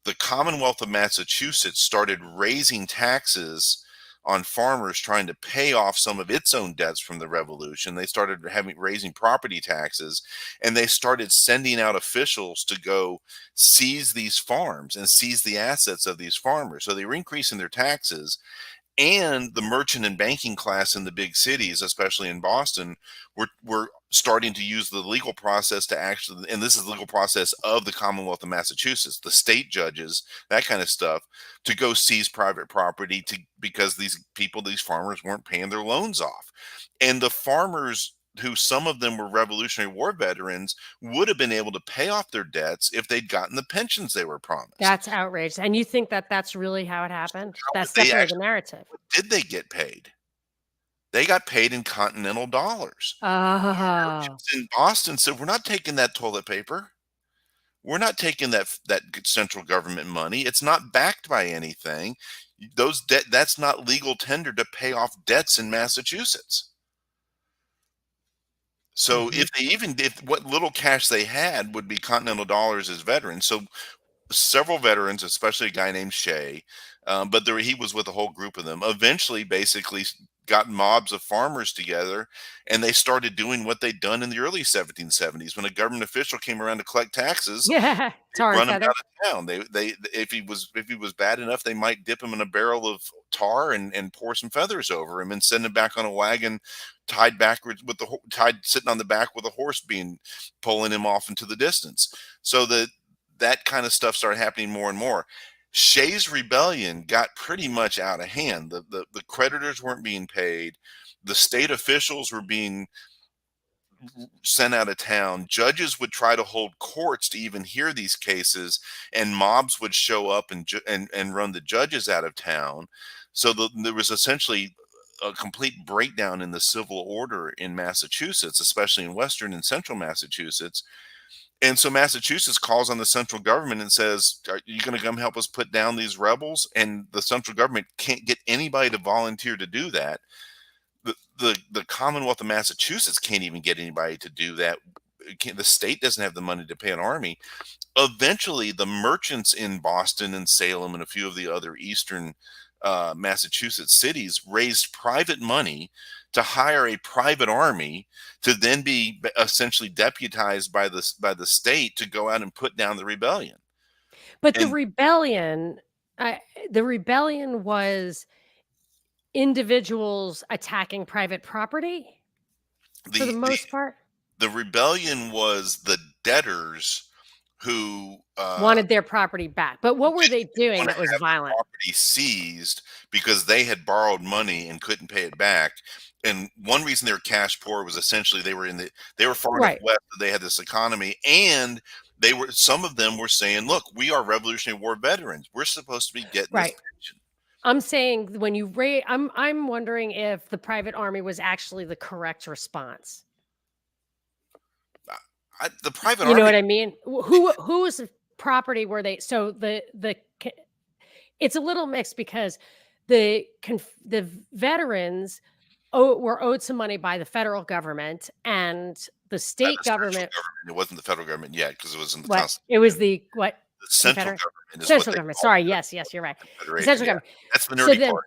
Speaker 2: The Commonwealth of Massachusetts started raising taxes on farmers, trying to pay off some of its own debts from the revolution. They started raising property taxes, and they started sending out officials to go seize these farms and seize the assets of these farmers. So they were increasing their taxes, and the merchant and banking class in the big cities, especially in Boston, were starting to use the legal process to actually, and this is the legal process of the Commonwealth of Massachusetts, the state judges, that kind of stuff, to go seize private property because these farmers weren't paying their loans off. And the farmers, who some of them were Revolutionary War veterans, would have been able to pay off their debts if they'd gotten the pensions they were promised.
Speaker 1: That's outrageous. And you think that that's really how it happened?
Speaker 2: How
Speaker 1: That's
Speaker 2: they
Speaker 1: definitely the
Speaker 2: actually
Speaker 1: narrative.
Speaker 2: did they get paid? They got paid in continental dollars.
Speaker 1: Oh,
Speaker 2: Merchants in Boston said, "We're not taking that toilet paper. We're not taking that central government money. It's not backed by anything. That's not legal tender to pay off debts in Massachusetts." So
Speaker 1: mhm.
Speaker 2: if what little cash they had would be continental dollars as veterans. So several veterans, especially a guy named Shea, but he was with a whole group of them. Eventually, basically, got mobs of farmers together, and they started doing what they'd done in the early 1770s. When a government official came around to collect taxes,
Speaker 1: Yeah.
Speaker 2: they'd
Speaker 1: Tar and
Speaker 2: run him
Speaker 1: feather.
Speaker 2: out of town. They if he was bad enough, they might dip him in a barrel of tar and pour some feathers over him and send him back on a wagon, tied backwards with tied sitting on the back with a horse being pulling him off into the distance. So that kind of stuff started happening more and more. Shays Rebellion got pretty much out of hand. The creditors weren't being paid. The state officials were being sent out of town. Judges would try to hold courts to even hear these cases, and mobs would show up and run the judges out of town. So there was essentially a complete breakdown in the civil order in Massachusetts, especially in western and central Massachusetts. And so Massachusetts calls on the central government and says, "Are you going to come help us put down these rebels?" And the central government can't get anybody to volunteer to do that. The Commonwealth of Massachusetts can't even get anybody to do that. The state doesn't have the money to pay an army. Eventually, the merchants in Boston and Salem and a few of the other eastern Massachusetts cities raised private money to hire a private army to then be essentially deputized by the state to go out and put down the rebellion.
Speaker 1: But
Speaker 2: And
Speaker 1: I the rebellion was individuals attacking private property for the
Speaker 2: the the
Speaker 1: most part?
Speaker 2: the rebellion was the debtors who
Speaker 1: Wanted their property back. But what were they
Speaker 2: didn't
Speaker 1: doing
Speaker 2: want to
Speaker 1: that was
Speaker 2: have their
Speaker 1: violent?
Speaker 2: property seized because they had borrowed money and couldn't pay it back. And one reason they were cash poor was essentially they were far enough
Speaker 1: Right,
Speaker 2: west that they had this economy, and some of them were saying, "Look, we are Revolutionary War veterans. We're supposed to be getting this
Speaker 1: right.
Speaker 2: pension."
Speaker 1: I'm saying when you I'm wondering if the private army was actually the correct response.
Speaker 2: The private
Speaker 1: You know
Speaker 2: army.
Speaker 1: what I mean? Whose property were they? So it's a little mixed because the veterans were owed some money by the federal government, and the
Speaker 2: By
Speaker 1: state
Speaker 2: the central
Speaker 1: government.
Speaker 2: government. It wasn't the federal government yet because it was in the
Speaker 1: What? It was
Speaker 2: Constitution.
Speaker 1: the what?
Speaker 2: The central
Speaker 1: Confederate?
Speaker 2: government is what
Speaker 1: Central
Speaker 2: they
Speaker 1: government.
Speaker 2: call
Speaker 1: Sorry.
Speaker 2: the
Speaker 1: Yes, yes, you're right. The
Speaker 2: Confederation.
Speaker 1: central
Speaker 2: Yeah,
Speaker 1: government.
Speaker 2: that's the
Speaker 1: So
Speaker 2: nerdy
Speaker 1: then,
Speaker 2: part.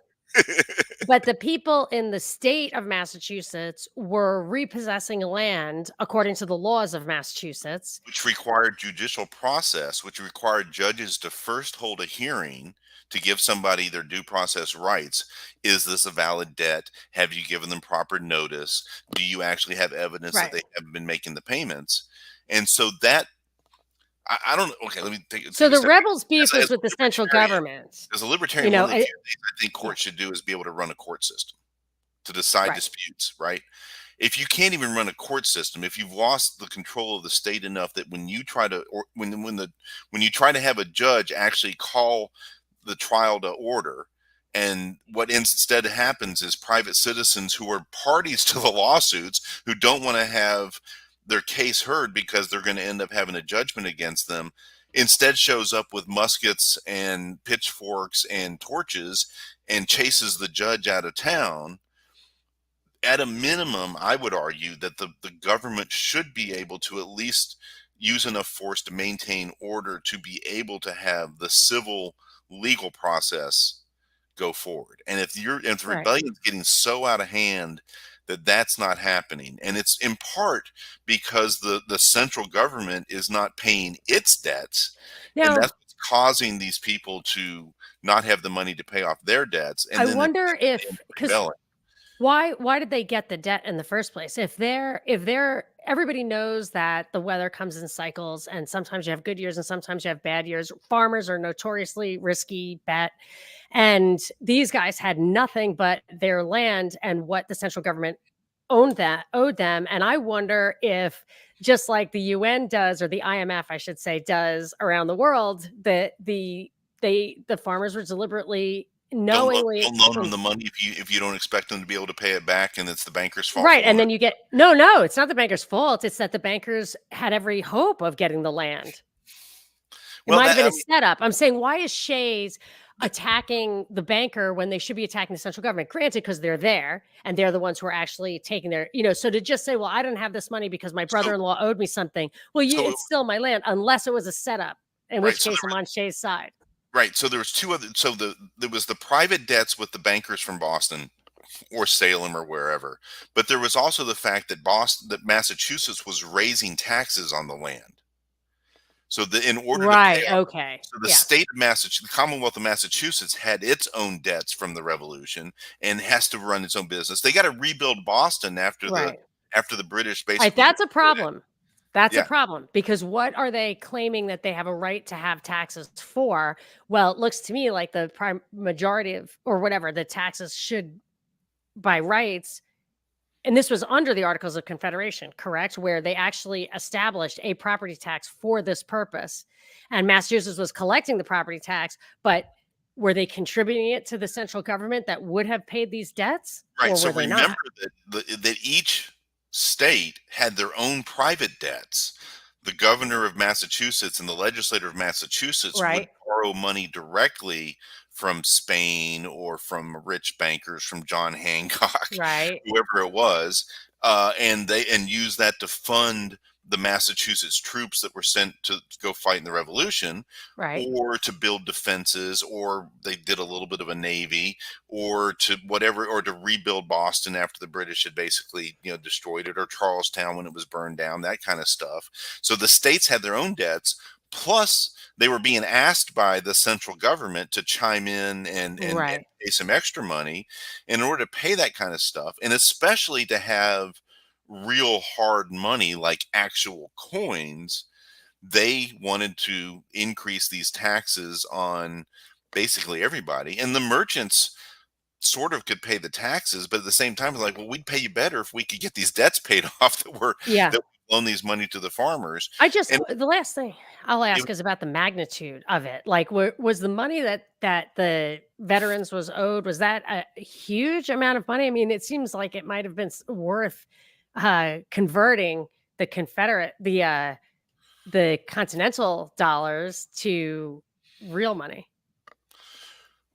Speaker 1: but the people in the state of Massachusetts were repossessing land according to the laws of Massachusetts.
Speaker 2: Which required judicial process, which required judges to first hold a hearing to give somebody their due process rights. Is this a valid debt? Have you given them proper notice? Do you actually have evidence that
Speaker 1: Right.
Speaker 2: they have been making the payments? And so that I don't. Okay, let me take
Speaker 1: So
Speaker 2: a
Speaker 1: the
Speaker 2: step back.
Speaker 1: rebels' beef was
Speaker 2: As a
Speaker 1: with the central
Speaker 2: libertarian,
Speaker 1: government.
Speaker 2: as a
Speaker 1: You
Speaker 2: libertarian, one
Speaker 1: know,
Speaker 2: of the few things I think
Speaker 1: yeah,
Speaker 2: courts should do is be able to run a court system to decide
Speaker 1: right,
Speaker 2: disputes, right? If you can't even run a court system, if you've lost the control of the state enough that when you try to, or when you try to have a judge actually call the trial to order, and what instead happens is private citizens who are parties to the lawsuits who don't want to have their case heard because they're going to end up having a judgment against them, instead shows up with muskets and pitchforks and torches and chases the judge out of town. At a minimum, I would argue that the government should be able to at least use enough force to maintain order to be able to have the civil legal process go forward. And if the
Speaker 1: right.
Speaker 2: rebellion's getting so out of hand that that's not happening, and it's in part because the central government is not paying its debts, and
Speaker 1: Now,
Speaker 2: that's what's causing these people to not have the money to pay off their debts,
Speaker 1: I
Speaker 2: and then they
Speaker 1: wonder
Speaker 2: end
Speaker 1: if
Speaker 2: up
Speaker 1: because
Speaker 2: rebelling.
Speaker 1: why did they get the debt in the first place? If they're everybody knows that the weather comes in cycles, and sometimes you have good years and sometimes you have bad years. Farmers are notoriously risky bet. And these guys had nothing but their land and what the central government owed them. And I wonder if, just like the UN does, or the IMF, I should say, does around the world, that the farmers were deliberately, knowingly,
Speaker 2: Don't loan them the money if you don't expect them to be able to pay it back, and it's the banker's fault for
Speaker 1: right. And
Speaker 2: loaning
Speaker 1: then
Speaker 2: it.
Speaker 1: you get no, it's not the banker's fault. It's that the bankers had every hope of getting the land. It
Speaker 2: Well,
Speaker 1: might have
Speaker 2: that
Speaker 1: been
Speaker 2: I
Speaker 1: a
Speaker 2: mean,
Speaker 1: setup. I'm saying, why is Shays
Speaker 2: th-
Speaker 1: attacking the banker when they should be attacking the central government? Granted, because they're there and they're the ones who are actually taking their, so to just say, well, I don't have this money because my
Speaker 2: so
Speaker 1: brother-in-law owed me something. Well,
Speaker 2: so
Speaker 1: it's still my land, unless it was a setup, in
Speaker 2: right.
Speaker 1: which case I'm on Shay's side.
Speaker 2: Right. So there was two other. So there was the private debts with the bankers from Boston or Salem or wherever, but there was also the fact that Massachusetts was raising taxes on the land. So in order to pay
Speaker 1: Right.
Speaker 2: off,
Speaker 1: Okay.
Speaker 2: so the
Speaker 1: Yeah.
Speaker 2: state of Massachusetts, the Commonwealth of Massachusetts, had its own debts from the Revolution and has to run its own business. They got to rebuild Boston
Speaker 1: Right.
Speaker 2: after the British
Speaker 1: All right.
Speaker 2: basically
Speaker 1: That's a
Speaker 2: destroyed it.
Speaker 1: problem. That's a
Speaker 2: Yeah.
Speaker 1: problem, because what are they claiming that they have a right to have taxes for? Well, it looks to me like the prime majority of, or whatever, the taxes should, by rights, and this was under the Articles of Confederation, correct? Where they actually established a property tax for this purpose. And Massachusetts was collecting the property tax, but were they contributing it to the central government that would have paid these debts,
Speaker 2: Right.
Speaker 1: or
Speaker 2: So
Speaker 1: were they
Speaker 2: remember
Speaker 1: not?
Speaker 2: that each state had their own private debts. The governor of Massachusetts and the legislator of Massachusetts would
Speaker 1: Right,
Speaker 2: borrow money directly from Spain or from rich bankers, from John Hancock,
Speaker 1: right,
Speaker 2: whoever it was, and use that to fund the Massachusetts troops that were sent to go fight in the Revolution,
Speaker 1: right,
Speaker 2: or to build defenses, or they did a little bit of a navy, or to whatever, or to rebuild Boston after the British had basically destroyed it, or Charlestown when it was burned down, that kind of stuff. So the states had their own debts, plus they were being asked by the central government to chime in and
Speaker 1: right,
Speaker 2: pay some extra money in order to pay that kind of stuff, and especially to have real hard money like actual coins. They wanted to increase these taxes on basically everybody, and the merchants sort of could pay the taxes, but at the same time, like, well, we'd pay you better if we could get these debts paid off
Speaker 1: yeah.
Speaker 2: that we loan these money to the farmers.
Speaker 1: I just
Speaker 2: And
Speaker 1: the last thing I'll
Speaker 2: it,
Speaker 1: ask is about the magnitude of it. Like, was the money that the veterans was owed, was that a huge amount of money? I mean, it seems like it might have been worth converting the the continental dollars to real money.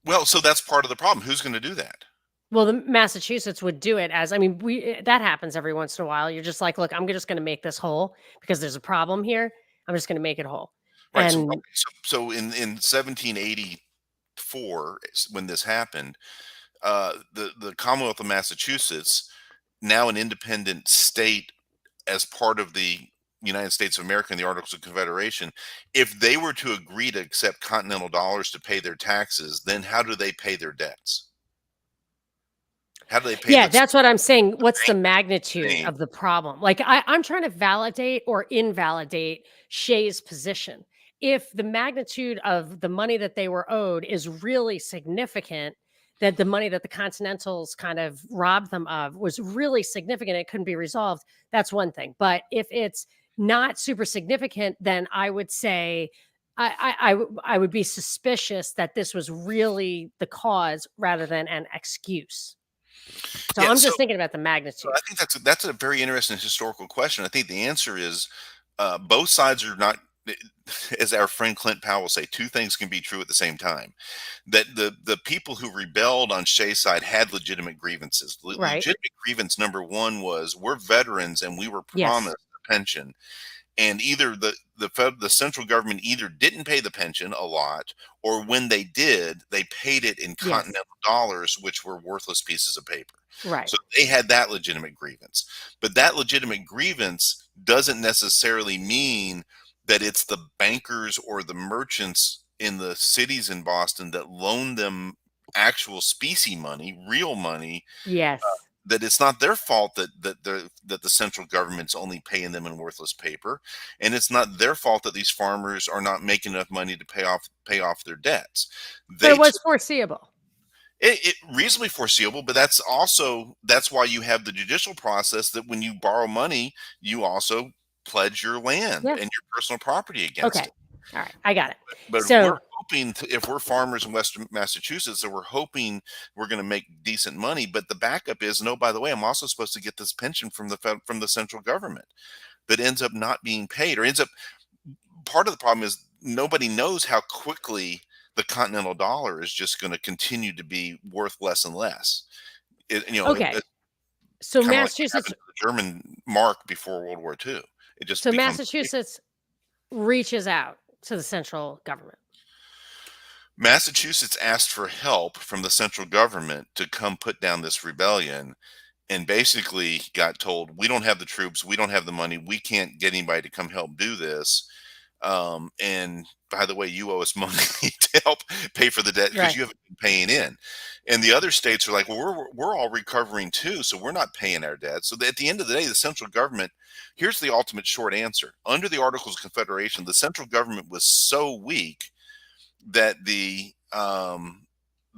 Speaker 2: Well, so that's part of the problem. Who's going to do that?
Speaker 1: Well, the Massachusetts would do it as, I mean, that happens every once in a while. You're just like, look, I'm just going to make this whole because there's a problem here. I'm just going to make it whole.
Speaker 2: Right. So,
Speaker 1: And
Speaker 2: in 1784, when this happened, the Commonwealth of Massachusetts, now an independent state as part of the United States of America and the Articles of Confederation, if they were to agree to accept continental dollars to pay their taxes, then how do they pay their debts? How do they pay
Speaker 1: yeah,
Speaker 2: the
Speaker 1: that's what I'm saying. What's the
Speaker 2: bank
Speaker 1: magnitude
Speaker 2: name?
Speaker 1: of the problem? Like, I'm trying to validate or invalidate Shay's position. If the magnitude of the money that they were owed is really significant, that the money that the Continentals kind of robbed them of was really significant, it couldn't be resolved. That's one thing. But if it's not super significant, then I would say I would be suspicious that this was really the cause rather than an excuse. So
Speaker 2: Yeah.
Speaker 1: I'm
Speaker 2: So
Speaker 1: just thinking about the
Speaker 2: So
Speaker 1: magnitude.
Speaker 2: I think that's a very interesting historical question. I think the answer is both sides are not, as our friend Clint Powell will say, two things can be true at the same time. That the people who rebelled on Shay's side had legitimate grievances.
Speaker 1: Right.
Speaker 2: Legitimate grievance number one was we're veterans and we were
Speaker 1: Yes.
Speaker 2: promised a pension, and either the central government either didn't pay the pension a lot, or when they did, they paid it in
Speaker 1: Yes.
Speaker 2: continental dollars, which were worthless pieces of paper.
Speaker 1: Right.
Speaker 2: So they had that legitimate grievance. But that legitimate grievance doesn't necessarily mean that it's the bankers or the merchants in the cities in Boston that loaned them actual specie money, real money,
Speaker 1: Yes.
Speaker 2: that it's not their fault that the central government's only paying them in worthless paper, and it's not their fault that these farmers are not making enough money to pay off their debts.
Speaker 1: But it
Speaker 2: They
Speaker 1: was foreseeable.
Speaker 2: it reasonably foreseeable, but that's why you have the judicial process, that when you borrow money, you also pledge your land
Speaker 1: Yeah.
Speaker 2: and your personal property against
Speaker 1: Okay.
Speaker 2: it.
Speaker 1: All right. I got it.
Speaker 2: But
Speaker 1: So,
Speaker 2: if we're farmers in Western Massachusetts, so we're hoping we're going to make decent money. But the backup is, no, by the way, I'm also supposed to get this pension from from the central government that ends up not being paid, or ends up, part of the problem is nobody knows how quickly the continental dollar is just going to continue to be worth less and less.
Speaker 1: okay. So
Speaker 2: Kind of like what
Speaker 1: Massachusetts
Speaker 2: happened to the German mark before World War II. It just
Speaker 1: so
Speaker 2: becomes
Speaker 1: Massachusetts reaches out to the central government.
Speaker 2: Massachusetts asked for help from the central government to come put down this rebellion, and basically got told, we don't have the troops, we don't have the money, we can't get anybody to come help do this. And by the way, you owe us money to help pay for the debt because
Speaker 1: Right.
Speaker 2: you haven't been paying in. And the other states are like, well, we're all recovering too, so we're not paying our debt. So at the end of the day, the central government, here's the ultimate short answer. Under the Articles of Confederation, the central government was so weak that the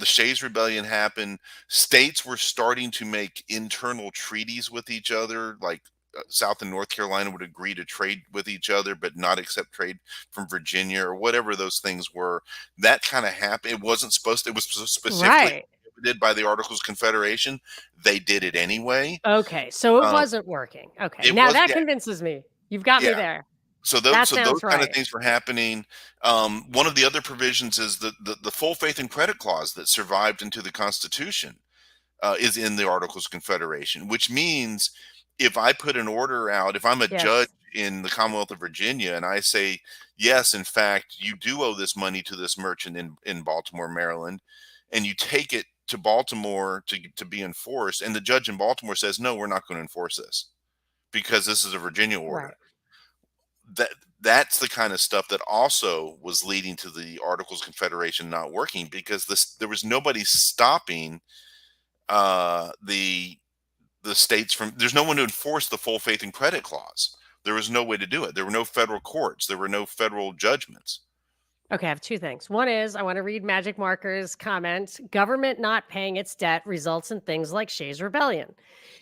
Speaker 2: Shays Rebellion happened. States were starting to make internal treaties with each other, like South and North Carolina would agree to trade with each other, but not accept trade from Virginia, or whatever those things were. That kind of happened. It wasn't supposed to, it was specifically
Speaker 1: Right.
Speaker 2: prohibited by the Articles of Confederation. They did it anyway.
Speaker 1: Okay. So it
Speaker 2: Um,
Speaker 1: wasn't working. Okay.
Speaker 2: it
Speaker 1: Now
Speaker 2: was,
Speaker 1: that
Speaker 2: yeah,
Speaker 1: convinces me. You've got me
Speaker 2: yeah.
Speaker 1: there.
Speaker 2: So
Speaker 1: That
Speaker 2: those
Speaker 1: sounds
Speaker 2: kind of
Speaker 1: right.
Speaker 2: things were happening. One of the other provisions is the full faith and credit clause that survived into the Constitution, is in the Articles of Confederation, which means if I put an order out, if I'm a judge
Speaker 1: Yes.
Speaker 2: in the Commonwealth of Virginia and I say, yes, in fact, you do owe this money to this merchant in Baltimore, Maryland, and you take it to Baltimore to be enforced, and the judge in Baltimore says, no, we're not going to enforce this because this is a Virginia order.
Speaker 1: Right.
Speaker 2: that that's the kind of stuff that also was leading to the Articles of Confederation not working, because there was nobody stopping the states from, there's no one to enforce the full faith and credit clause. There was no way to do it. There were no federal courts. There were no federal judgments.
Speaker 1: Okay, I have two things. One is I want to read Magic Marker's comment. Government not paying its debt results in things like Shays Rebellion.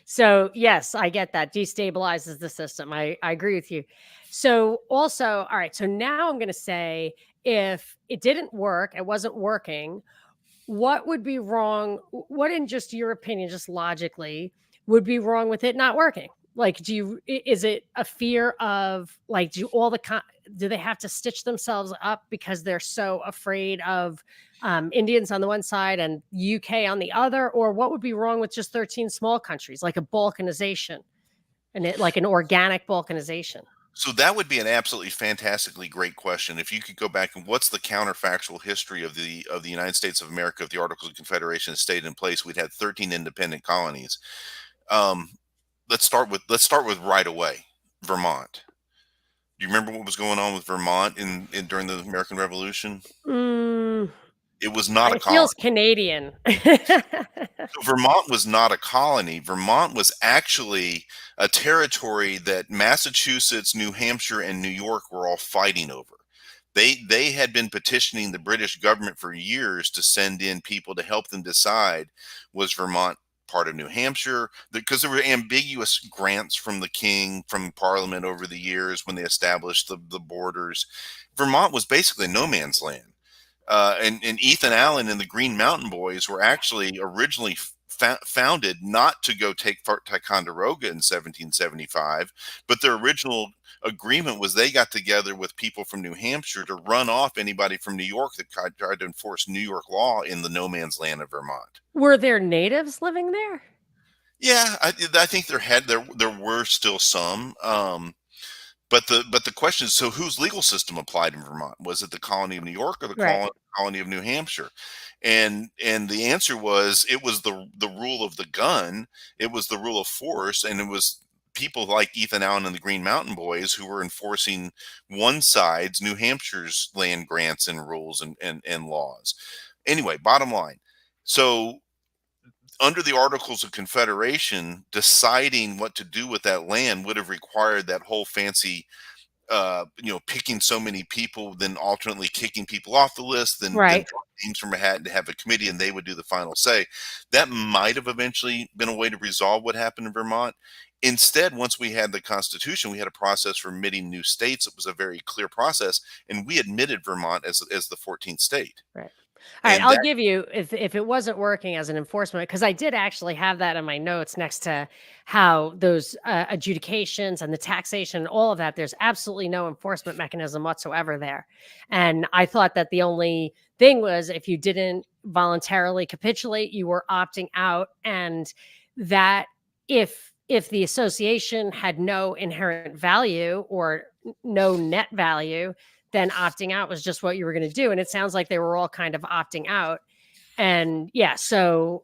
Speaker 1: So, yes, I get that. Destabilizes the system. I agree with you. So, also, all right. So now I'm going to say if it didn't work, it wasn't working, what would be wrong? What, in just your opinion, just logically, would be wrong with it not working? Like, is it a fear of, like, do they have to stitch themselves up because they're so afraid of Indians on the one side and UK on the other? Or what would be wrong with just 13 small countries, like a balkanization, like an organic balkanization?
Speaker 2: So that would be an absolutely fantastically great question. If you could go back and what's the counterfactual history of the United States of America if the Articles of Confederation stayed in place? We'd had 13 independent colonies. Um, let's start with right away, Vermont. Do you remember what was going on with Vermont in during the American Revolution?
Speaker 1: Mm,
Speaker 2: It was not a
Speaker 1: it feels
Speaker 2: colony.
Speaker 1: Canadian.
Speaker 2: So Vermont was not a colony. Vermont was actually a territory that Massachusetts, New Hampshire, and New York were all fighting over. They had been petitioning the British government for years to send in people to help them decide, was Vermont part of New Hampshire, because there were ambiguous grants from the king, from Parliament over the years when they established the borders. Vermont was basically no man's land. And Ethan Allen and the Green Mountain Boys were actually originally founded not to go take Ticonderoga in 1775, but their original agreement was they got together with people from New Hampshire to run off anybody from New York that tried to enforce New York law in the no man's land of Vermont.
Speaker 1: Were there natives living there?
Speaker 2: Yeah, I think there were still some. But the question is, so whose legal system applied in Vermont? Was it the colony of New York or the
Speaker 1: Right.
Speaker 2: colony of New Hampshire? And the answer was it was the rule of the gun, it was the rule of force, and it was people like Ethan Allen and the Green Mountain Boys who were enforcing one side's New Hampshire's land grants and rules and laws. Anyway, bottom line. So under the Articles of Confederation, deciding what to do with that land would have required that whole fancy, picking so many people, then alternately kicking people off the list, then
Speaker 1: Right.
Speaker 2: drawing names from a hat and to have a committee, and they would do the final say. That might have eventually been a way to resolve what happened in Vermont. Instead, once we had the Constitution, we had a process for admitting new states. It was a very clear process, and we admitted Vermont as the 14th state.
Speaker 1: Right. All right,
Speaker 2: And
Speaker 1: I'll
Speaker 2: that
Speaker 1: give you, if it wasn't working as an enforcement, because I did actually have that in my notes next to how those adjudications and the taxation and all of that, there's absolutely no enforcement mechanism whatsoever there. And I thought that the only thing was if you didn't voluntarily capitulate, you were opting out, and that if the association had no inherent value or no net value, then opting out was just what you were going to do. And it sounds like they were all kind of opting out. And yeah, so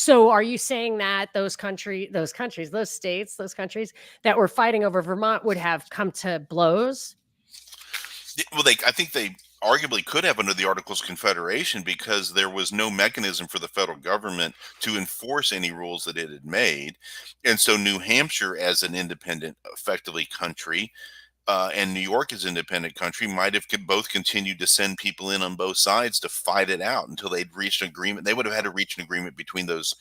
Speaker 1: are you saying that those states, those countries that were fighting over Vermont would have come to blows?
Speaker 2: Well, I think they arguably could have under the Articles of Confederation because there was no mechanism for the federal government to enforce any rules that it had made. And so New Hampshire, as an independent, effectively country, and New York as independent country might have both continued to send people in on both sides to fight it out until they'd reached an agreement. They would have had to reach an agreement between those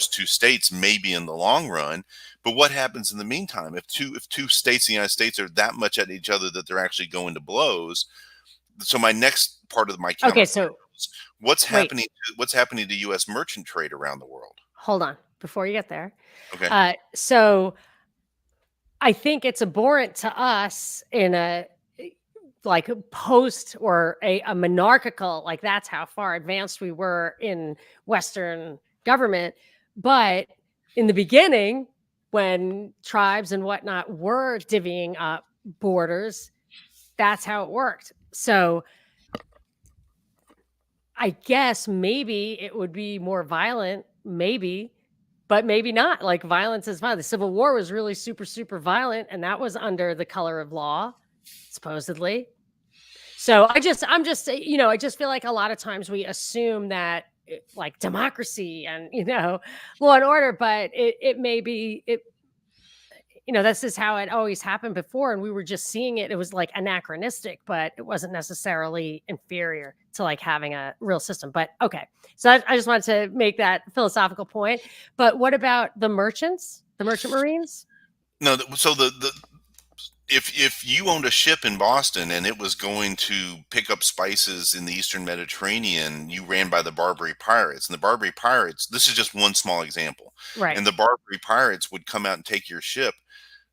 Speaker 2: two states, maybe in the long run. But what happens in the meantime if two states in the United States are that much at each other that they're actually going to blows? So my next part of my counter
Speaker 1: Okay, so
Speaker 2: is what's
Speaker 1: wait,
Speaker 2: happening to U.S. merchant trade around the world?
Speaker 1: hold on before you get there.
Speaker 2: Okay.
Speaker 1: So I think it's abhorrent to us in a like post or a monarchical, like that's how far advanced we were in Western government. But in the beginning, when tribes and whatnot were divvying up borders, that's how it worked. So I guess maybe it would be more violent, maybe, but maybe not. Like violence is violent. The Civil War was really super, super violent, and that was under the color of law, supposedly. So I just feel like a lot of times we assume that like democracy and law and order, but it may be this is how it always happened before, and we were just seeing it. It was like anachronistic, but it wasn't necessarily inferior to like having a real system. But okay, so I just wanted to make that philosophical point. But what about the merchant marines?
Speaker 2: No, so if you owned a ship in Boston and it was going to pick up spices in the Eastern Mediterranean, you ran by the Barbary pirates. And the Barbary pirates, this is just one small example.
Speaker 1: Right.
Speaker 2: And the Barbary pirates would come out and take your ship.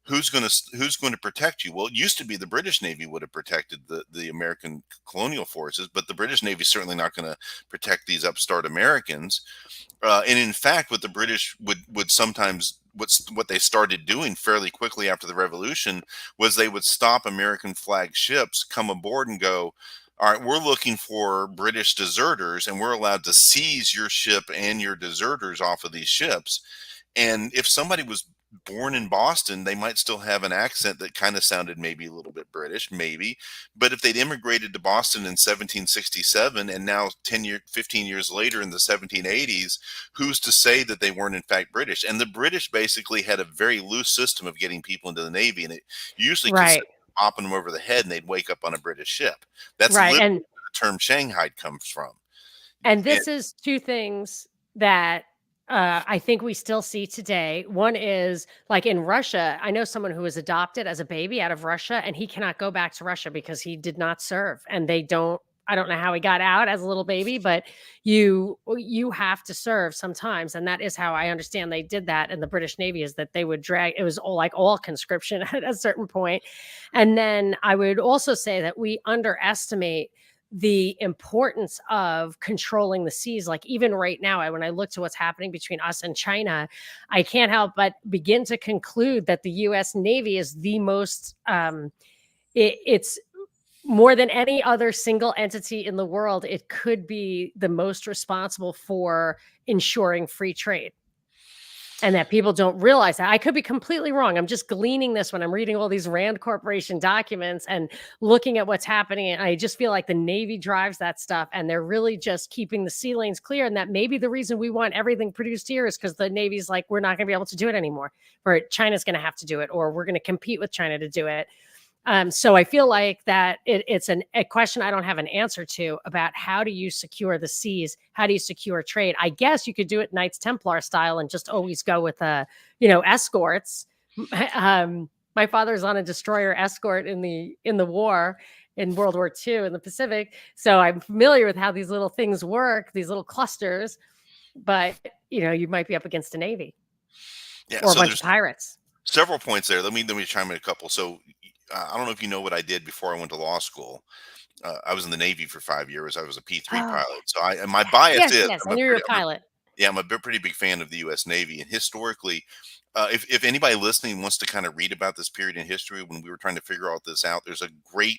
Speaker 2: Who's going to protect you? Well, it used to be the British Navy would have protected the American colonial forces, but the British Navy is certainly not going to protect these upstart Americans. And in fact, what the British would sometimes what they started doing fairly quickly after the Revolution was they would stop American flag ships, come aboard, and go, "All right, we're looking for British deserters, and we're allowed to seize your ship and your deserters off of these ships." And if somebody was born in Boston, they might still have an accent that kind of sounded maybe a little bit British, maybe. But if they'd immigrated to Boston in 1767 and now 15 years later in the 1780s, who's to say that they weren't in fact British? And the British basically had a very loose system of getting people into the Navy, and it usually
Speaker 1: Right.
Speaker 2: consisted of popping them over the head and they'd wake up on a British ship. That's
Speaker 1: Right.
Speaker 2: literally
Speaker 1: And
Speaker 2: where the term Shanghai comes from. And
Speaker 1: this is two things that I think we still see today. One is like in Russia, I know someone who was adopted as a baby out of Russia, and he cannot go back to Russia because he did not serve. And they don't, I don't know how he got out as a little baby, but you have to serve sometimes. And that is how I understand they did that in the British Navy, is that they would drag, it was all like all conscription at a certain point. And then I would also say that we underestimate the importance of controlling the seas. Like even right now, when I look to what's happening between us and China, I can't help but begin to conclude that the U.S. Navy is the most, it's more than any other single entity in the world, it could be the most responsible for ensuring free trade. And that people don't realize that. I could be completely wrong. I'm just gleaning this when I'm reading all these Rand Corporation documents and looking at what's happening. And I just feel like the Navy drives that stuff, and they're really just keeping the sea lanes clear. And that maybe the reason we want everything produced here is because the Navy's like, we're not going to be able to do it anymore, or China's going to have to do it, or we're going to compete with China to do it. So I feel like that it's a question I don't have an answer to about how do you secure the seas? How do you secure trade? I guess you could do it Knights Templar style and just always go with, escorts. My father's on a destroyer escort in the war in World War II in the Pacific. So I'm familiar with how these little things work, these little clusters, but you might be up against a Navy or a
Speaker 2: so
Speaker 1: bunch of
Speaker 2: there's
Speaker 1: pirates.
Speaker 2: several points there. Let me chime in a couple. So I don't know if you know what I did before I went to law school. I was in the Navy for 5 years. I was a P3
Speaker 1: Oh,
Speaker 2: pilot. So and my bias
Speaker 1: yes,
Speaker 2: is
Speaker 1: yes. I knew you were a pilot.
Speaker 2: yeah, I'm a pretty big fan of the U.S. Navy. And historically, if anybody listening wants to kind of read about this period in history when we were trying to figure all this out, there's a great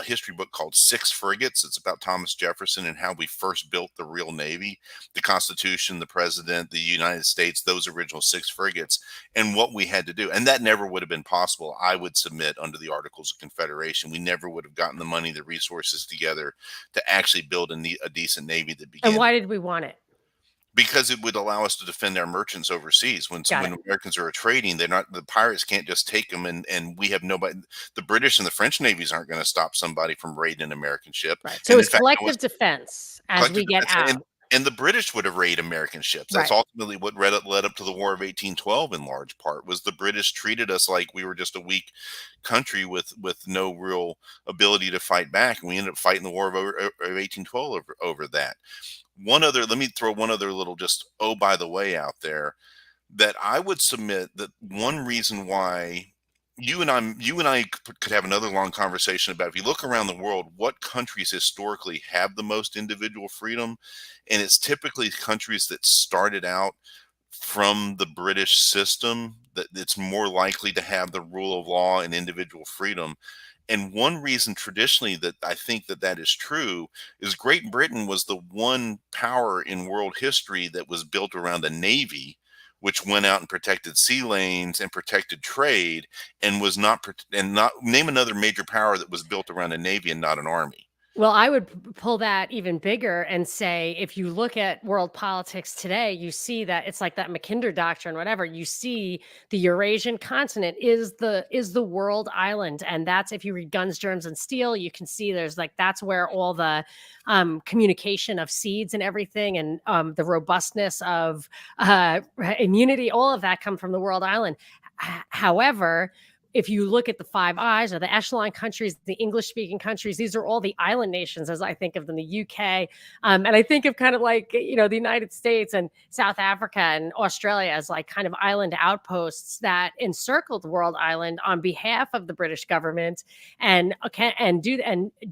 Speaker 2: history book called Six Frigates. It's about Thomas Jefferson and how we first built the real Navy, the Constitution, the President, the United States, those original six frigates, and what we had to do. And that never would have been possible, I would submit, under the Articles of Confederation. We never would have gotten the money, the resources together to actually build a decent Navy that began.
Speaker 1: And why did we want it?
Speaker 2: Because it would allow us to defend our merchants overseas. When Americans are trading, the pirates can't just take them, and we have nobody. The British and the French navies aren't going to stop somebody from raiding an American ship.
Speaker 1: Right. So it's collective defense as we get out.
Speaker 2: And the British would have raided American ships. That's ultimately what led up to the War of 1812 in large part, was the British treated us like we were just a weak country with no real ability to fight back. And we ended up fighting the War of 1812 over that. Let me throw one other little by the way out there, that I would submit that one reason why you and I could have another long conversation about, if you look around the world, what countries historically have the most individual freedom, and it's typically countries that started out from the British system, that it's more likely to have the rule of law and individual freedom. And one reason traditionally that I think that is true is Great Britain was the one power in world history that was built around a navy, which went out and protected sea lanes and protected trade, and not name another major power that was built around a navy and not an army.
Speaker 1: Well, I would pull that even bigger and say, if you look at world politics today, you see that it's like that Mackinder doctrine, whatever. You see the Eurasian continent is the world island. And that's, if you read Guns, Germs, and Steel, you can see that's where all the communication of seeds and everything, and the robustness of immunity, all of that come from the world island. However, if you look at the Five Eyes or the echelon countries, the English speaking countries, these are all the island nations, as I think of them, the UK. And I think of kind of like, the United States and South Africa and Australia as like kind of island outposts that encircled World Island on behalf of the British government, and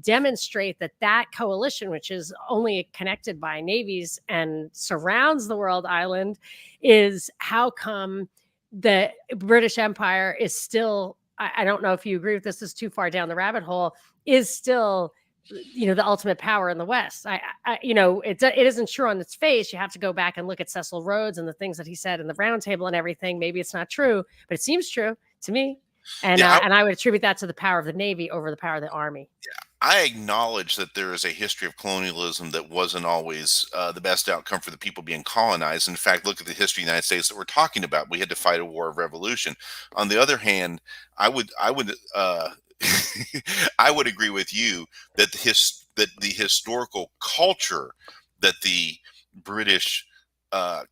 Speaker 1: demonstrate that coalition, which is only connected by navies and surrounds the World Island, is how come the British Empire is still, I don't know if you agree with this is too far down the rabbit hole, is still, the ultimate power in the West. It isn't true on its face. You have to go back and look at Cecil Rhodes and the things that he said in the Round Table and everything. Maybe it's not true, but it seems true to me. And
Speaker 2: Yeah,
Speaker 1: I would attribute that to the power of the Navy over the power of the Army.
Speaker 2: I acknowledge that there is a history of colonialism that wasn't always the best outcome for the people being colonized. In fact, look at the history of the United States that we're talking about. We had to fight a war of revolution. On the other hand, I would agree with you that the historical culture, that the British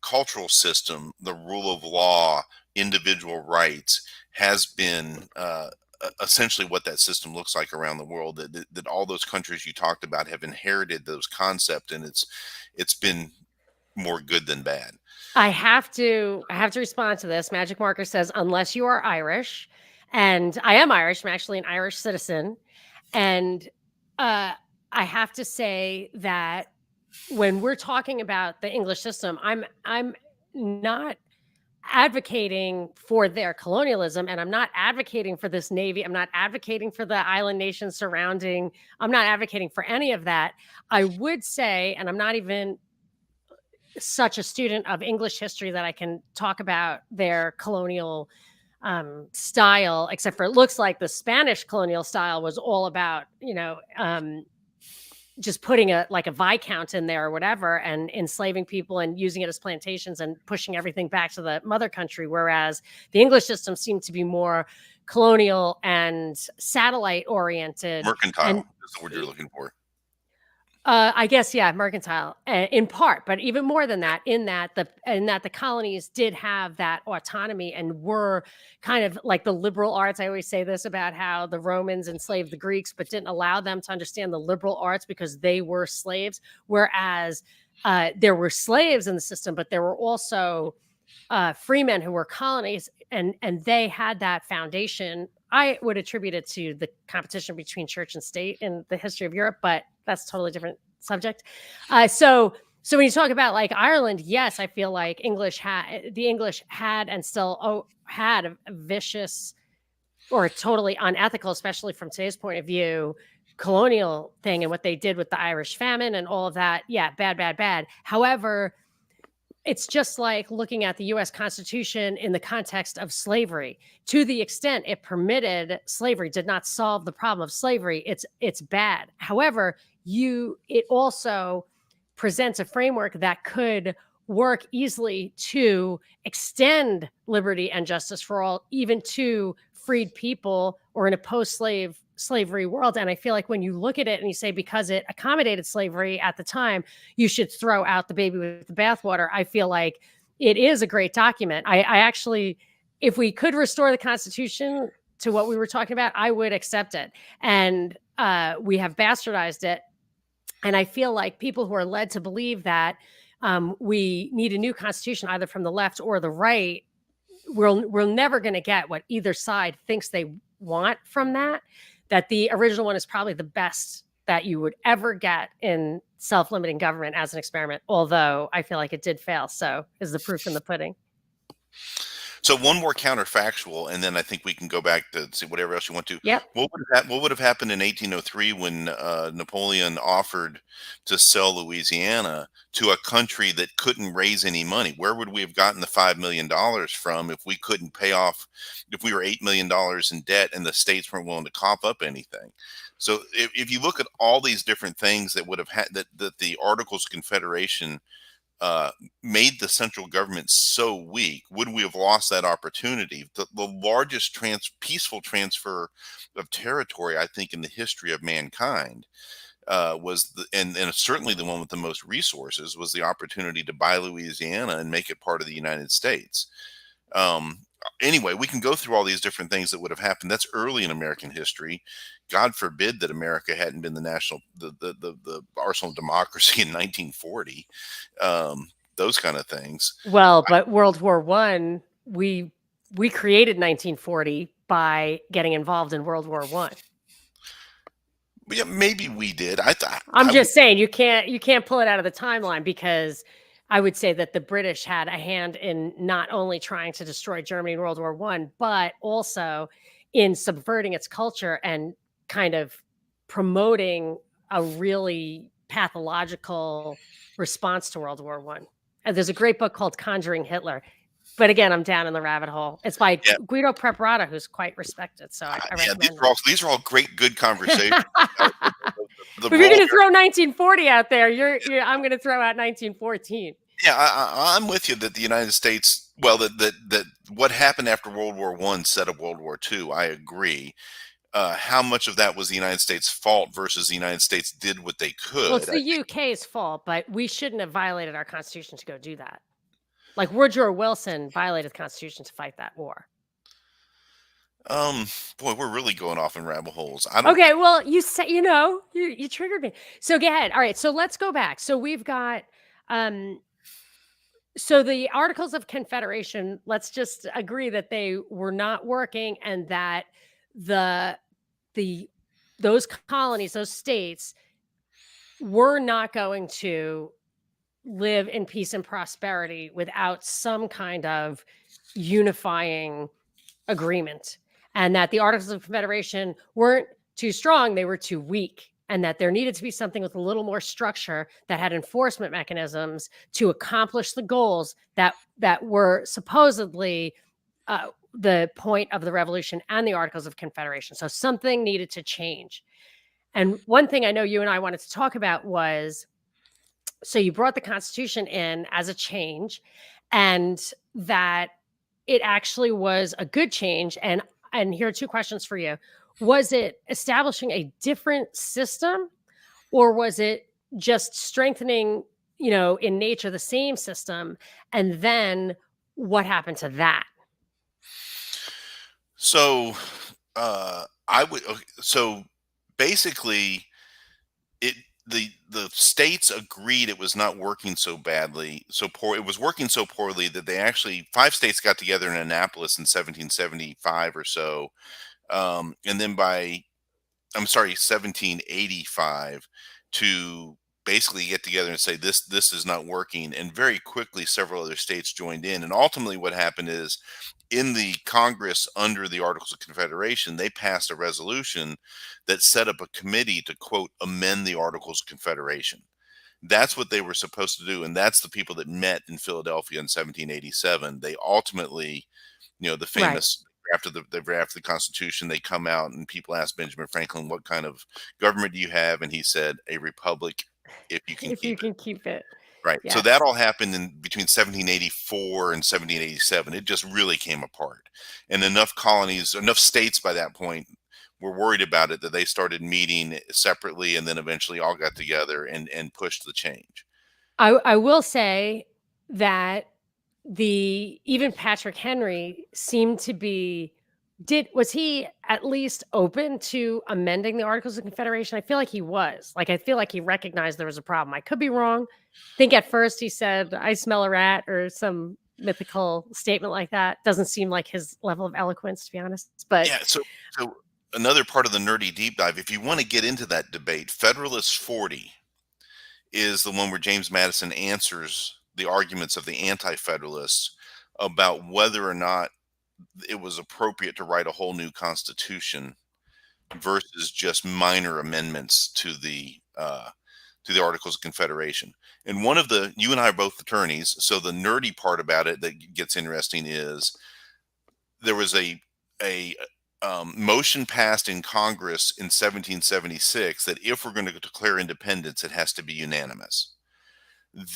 Speaker 2: cultural system, the rule of law, individual rights, has been essentially what that system looks like around the world. That all those countries you talked about have inherited those concepts, and it's been more good than bad.
Speaker 1: I have to respond to this. Magic Marker says, unless you are Irish, and I am Irish. I'm actually an Irish citizen, and I have to say that when we're talking about the English system, I'm not advocating for their colonialism, and I'm not advocating for this Navy. I'm not advocating for the island nations surrounding. I'm not advocating for any of that. I would say, and I'm not even such a student of English history that I can talk about their colonial style, except for it looks like the Spanish colonial style was all about, just putting a viscount in there or whatever and enslaving people and using it as plantations and pushing everything back to the mother country. Whereas the English system seemed to be more colonial and satellite oriented.
Speaker 2: Mercantile is the word you're looking for.
Speaker 1: I guess, yeah, mercantile in part, but even more than that, in that the colonies did have that autonomy and were kind of like the liberal arts. I always say this about how the Romans enslaved the Greeks, but didn't allow them to understand the liberal arts because they were slaves. Whereas there were slaves in the system, but there were also freemen who were colonies, and they had that foundation. I would attribute it to the competition between church and state in the history of Europe, but that's a totally different subject. So when you talk about like Ireland, yes, I feel like the English had and still had a vicious or totally unethical, especially from today's point of view, colonial thing, and what they did with the Irish famine and all of that. Yeah, bad. However, it's just like looking at the U.S. Constitution in the context of slavery. To the extent it permitted slavery, did not solve the problem of slavery. It's bad. However, it also presents a framework that could work easily to extend liberty and justice for all, even to freed people or in a post-slavery world. And I feel like when you look at it and you say, because it accommodated slavery at the time, you should throw out the baby with the bathwater. I feel like it is a great document. I actually, if we could restore the Constitution to what we were talking about, I would accept it. And we have bastardized it. And I feel like people who are led to believe that we need a new constitution, either from the left or the right, we're never going to get what either side thinks they want from that the original one is probably the best that you would ever get in self-limiting government as an experiment, although I feel like it did fail. So is the proof in the pudding.
Speaker 2: So one more counterfactual, and then I think we can go back to see whatever else you want to.
Speaker 1: Yep.
Speaker 2: What would have happened in 1803 when Napoleon offered to sell Louisiana to a country that couldn't raise any money? Where would we have gotten the $5 million from if we couldn't pay off, if we were $8 million in debt and the states weren't willing to cough up anything? So if you look at all these different things that would have had that the Articles of Confederation made the central government so weak, would we have lost that opportunity? The largest peaceful transfer of territory, I think, in the history of mankind was and certainly the one with the most resources, was the opportunity to buy Louisiana and make it part of the United States. anyway, we can go through all these different things that would have happened. That's early in American history. God forbid that America hadn't been the arsenal of democracy in 1940. Those kind of things.
Speaker 1: Well, but World War One, we created 1940 by getting involved in World War One.
Speaker 2: Yeah, maybe we did.
Speaker 1: I'm just saying you can't pull it out of the timeline, because I would say that the British had a hand in not only trying to destroy Germany in World War One, but also in subverting its culture and kind of promoting a really pathological response to World War One. And there's a great book called Conjuring Hitler. But again, I'm down in the rabbit hole. It's by Guido Preparata, who's quite respected. So I recommend
Speaker 2: these are all great, good conversations.
Speaker 1: If you're going to throw 1940 out there, I'm going to throw out 1914.
Speaker 2: Yeah, I'm with you that the United States, well, that what happened after World War One set up World War Two. I agree. How much of that was the United States' fault versus the United States did what they could?
Speaker 1: Well, it's the UK's fault, but we shouldn't have violated our Constitution to go do that. Like Woodrow Wilson violated the Constitution to fight that war.
Speaker 2: Boy, we're really going off in rabbit holes.
Speaker 1: Okay, well, you said, you triggered me. So go ahead. All right, so let's go back. So we've got, so the Articles of Confederation, let's just agree that they were not working, and that those colonies, those states, were not going to live in peace and prosperity without some kind of unifying agreement, and that the Articles of Confederation weren't too strong, they were too weak, and that there needed to be something with a little more structure that had enforcement mechanisms to accomplish the goals that were supposedly the point of the revolution and the Articles of Confederation. So something needed to change. And one thing I know you and I wanted to talk about was, so you brought the Constitution in as a change, and that it actually was a good change. And here are two questions for you. Was it establishing a different system, or was it just strengthening, in nature, the same system? And then what happened to that?
Speaker 2: So, so basically the states agreed it was not working so badly, it was working so poorly that they actually, 5 states got together in Annapolis in 1775 or so. And then by, 1785, to basically get together and say this is not working. And very quickly several other states joined in. And ultimately what happened is, in the Congress under the Articles of Confederation, they passed a resolution that set up a committee to, quote, amend the Articles of Confederation. That's what they were supposed to do. And that's the people that met in Philadelphia in 1787. They ultimately, the famous, after the Constitution, they come out and people ask Benjamin Franklin, what kind of government do you have? And he said, a republic, if you can
Speaker 1: keep it.
Speaker 2: Right.
Speaker 1: Yes.
Speaker 2: So that all happened in between 1784 and 1787. It just really came apart. And enough states by that point were worried about it that they started meeting separately, and then eventually all got together and pushed the change.
Speaker 1: I will say that even Patrick Henry seemed to be, was he at least open to amending the Articles of Confederation? I feel like he was. I feel like he recognized there was a problem. I could be wrong. I think at first he said, I smell a rat, or some mythical statement like that. Doesn't seem like his level of eloquence, to be honest. But
Speaker 2: yeah, so another part of the nerdy deep dive, if you want to get into that debate, Federalist 40 is the one where James Madison answers the arguments of the anti-federalists about whether or not it was appropriate to write a whole new constitution versus just minor amendments to the Articles of Confederation. And you and I are both attorneys, so the nerdy part about it that gets interesting is there was a motion passed in Congress in 1776 that if we're going to declare independence, it has to be unanimous.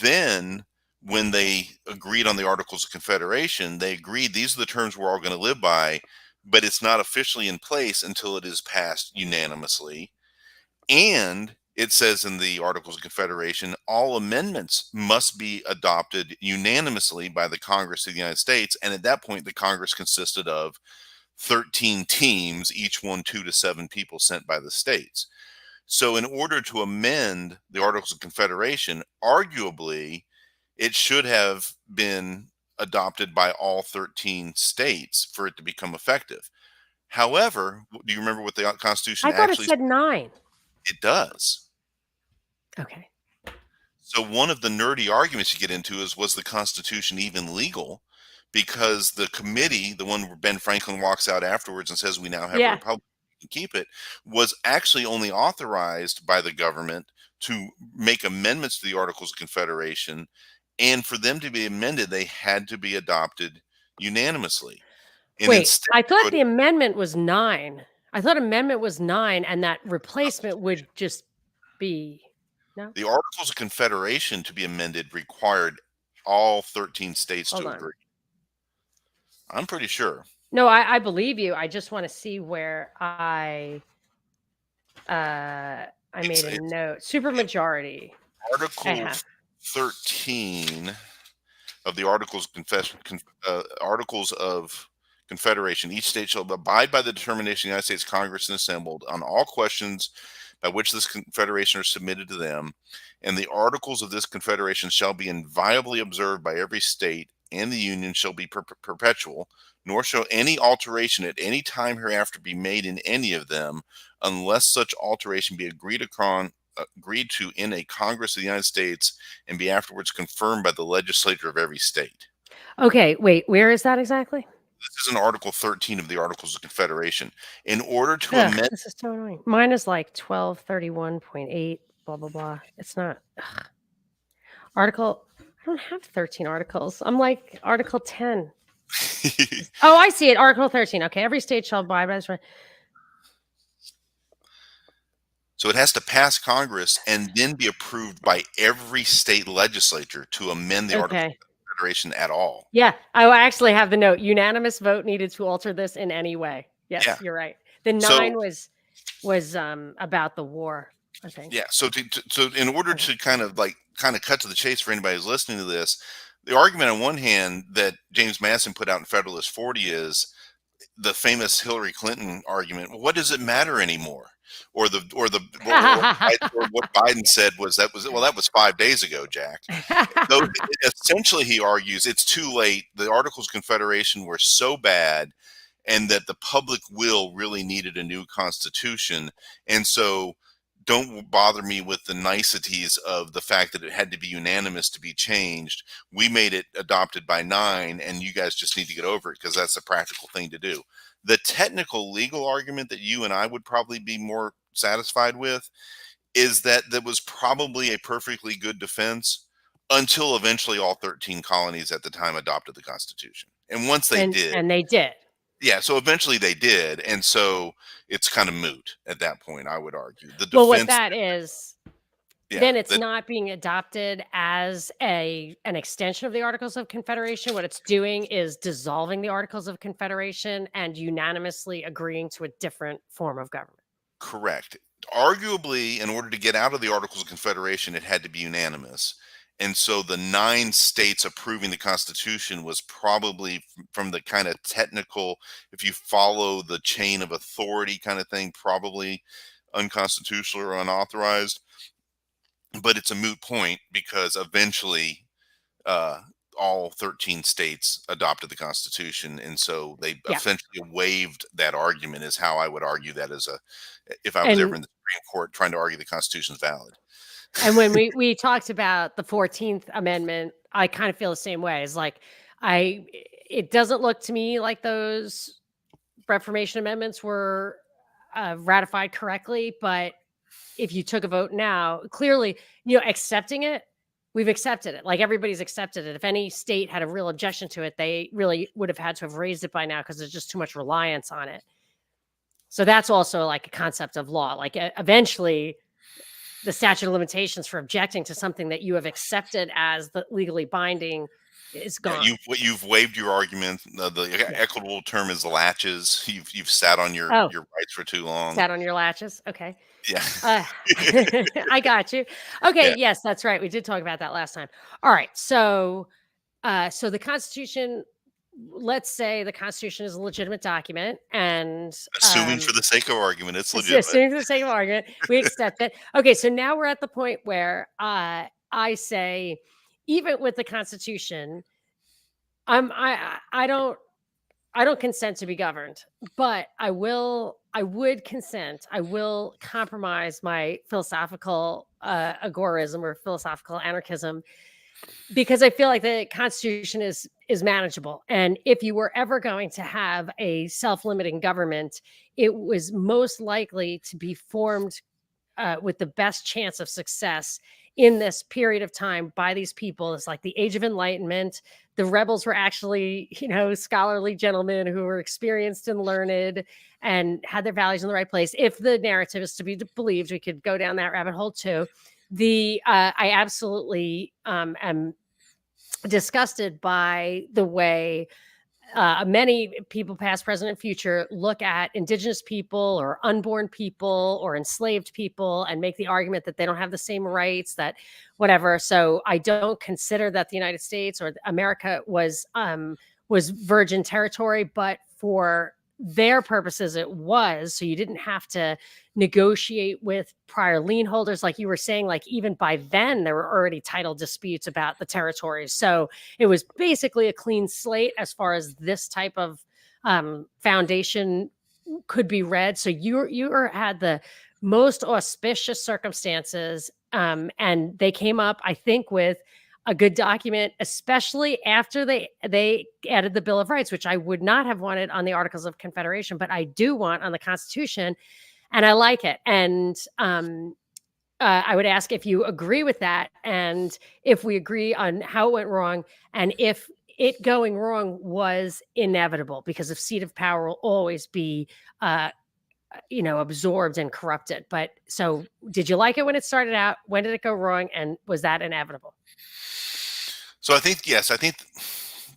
Speaker 2: Then, when they agreed on the Articles of Confederation, they agreed these are the terms we're all going to live by, but it's not officially in place until it is passed unanimously. And it says in the Articles of Confederation, all amendments must be adopted unanimously by the Congress of the United States. And at that point, the Congress consisted of 13 teams, each one 2 to 7 people sent by the states. So, in order to amend the Articles of Confederation, arguably, it should have been adopted by all 13 states for it to become effective. However, do you remember what the Constitution
Speaker 1: I thought it
Speaker 2: actually said?
Speaker 1: said 9.
Speaker 2: It does.
Speaker 1: Okay.
Speaker 2: So one of the nerdy arguments you get into is, was the Constitution even legal? Because the committee, the one where Ben Franklin walks out afterwards and says we now have a
Speaker 1: Yeah.
Speaker 2: republic, we can keep it, was actually only authorized by the government to make amendments to the Articles of Confederation, and for them to be amended, they had to be adopted unanimously. And
Speaker 1: Wait,
Speaker 2: instead,
Speaker 1: I thought the amendment was 9. I thought amendment was 9, and that replacement would just be no.
Speaker 2: the Articles of Confederation to be amended required all 13 states
Speaker 1: Hold
Speaker 2: to
Speaker 1: on.
Speaker 2: agree. I'm pretty sure.
Speaker 1: No, I believe you. I just want to see where I made a note. Supermajority.
Speaker 2: Article 13 of the Articles of Confederation. Each state shall abide by the determination of the United States Congress and assembled on all questions by which this confederation are submitted to them, and the articles of this confederation shall be inviolably observed by every state, and the union shall be perpetual, nor shall any alteration at any time hereafter be made in any of them, unless such alteration be agreed to in a Congress of the United States and be afterwards confirmed by the legislature of every state.
Speaker 1: Okay, wait, where is that exactly?
Speaker 2: This is in Article 13 of the Articles of Confederation. In order to amend,
Speaker 1: This is so annoying. Mine is like 1231.8, blah, blah, blah. It's not. Article, I don't have 13 articles. I'm like Article 10. Oh, I see it. Article 13. Okay, every state shall abide by this.
Speaker 2: so it has to pass Congress and then be approved by every state legislature to amend the Articles of Confederation at all.
Speaker 1: Yeah, I actually have the note. Unanimous vote needed to alter this in any way. Yes,
Speaker 2: Yeah.
Speaker 1: You're right. The 9 was about the war, I think.
Speaker 2: Yeah. So in order to kind of cut to the chase for anybody who's listening to this, the argument on one hand that James Madison put out in Federalist 40 is the famous Hillary Clinton argument. Well, what does it matter anymore? Or what Biden said was that was 5 days ago, Jack. So essentially, he argues it's too late. The Articles of Confederation were so bad, and that the public will really needed a new constitution. And so don't bother me with the niceties of the fact that it had to be unanimous to be changed. We made it adopted by 9, and you guys just need to get over it because that's a practical thing to do. The technical legal argument that you and I would probably be more satisfied with is that there was probably a perfectly good defense until eventually all 13 colonies at the time adopted the Constitution. And once they did.
Speaker 1: And they did.
Speaker 2: Yeah, so eventually they did. And so it's kind of moot at that point, I would argue.
Speaker 1: Well, what that is, then it's not being adopted as an extension of the Articles of Confederation. What it's doing is dissolving the Articles of Confederation and unanimously agreeing to a different form of government.
Speaker 2: Correct. Arguably, in order to get out of the Articles of Confederation, it had to be unanimous. And so the 9 states approving the Constitution was probably, from the kind of technical, if you follow the chain of authority kind of thing, probably unconstitutional or unauthorized. But it's a moot point because eventually all 13 states adopted the Constitution. And so they essentially waived that argument, is how I would argue that if I was ever in the Supreme Court trying to argue the Constitution is valid.
Speaker 1: And when we talked about the 14th Amendment, I kind of feel the same way. It's like, it doesn't look to me like those Reformation amendments were ratified correctly. But if you took a vote now, clearly, accepting it, we've accepted it. Like, everybody's accepted it. If any state had a real objection to it, they really would have had to have raised it by now because there's just too much reliance on it. So that's also like a concept of law. Like, eventually, the statute of limitations for objecting to something that you have accepted as the legally binding is gone.
Speaker 2: You've waived your argument. The equitable term is latches. You've sat on your rights for too long.
Speaker 1: Sat on your latches. Okay.
Speaker 2: Yeah.
Speaker 1: Uh, I got you. Okay,
Speaker 2: Yeah.
Speaker 1: yes, that's right. We did talk about that last time. All right, so the Constitution. Let's say the Constitution is a legitimate document, and
Speaker 2: Assuming for the sake of argument, it's legitimate.
Speaker 1: assuming for the sake of argument, we accept it. Okay, so now we're at the point where I say, even with the Constitution, I don't consent to be governed, but I would consent. I will compromise my philosophical agorism or philosophical anarchism because I feel like the Constitution is manageable. And if you were ever going to have a self-limiting government, it was most likely to be formed with the best chance of success in this period of time by these people. It's like the Age of Enlightenment. The rebels were actually, scholarly gentlemen who were experienced and learned and had their values in the right place. If the narrative is to be believed, we could go down that rabbit hole too. I absolutely am disgusted by the way many people, past, present, and future, look at indigenous people or unborn people or enslaved people and make the argument that they don't have the same rights, that whatever. So I don't consider that the United States or America was virgin territory, but for their purposes, it was. So you didn't have to negotiate with prior lien holders, like you were saying. Like even by then, there were already title disputes about the territories. So it was basically a clean slate as far as this type of foundation could be read. So you had the most auspicious circumstances, and they came up, I think, with a good document, especially after they added the Bill of Rights, which I would not have wanted on the Articles of Confederation, but I do want on the Constitution, and I like it. And I would ask if you agree with that, and if we agree on how it went wrong, and if it going wrong was inevitable, because of seat of power will always be, absorbed and corrupted. But so, did you like it when it started out? When did it go wrong, and was that inevitable?
Speaker 2: So I think, yes, I think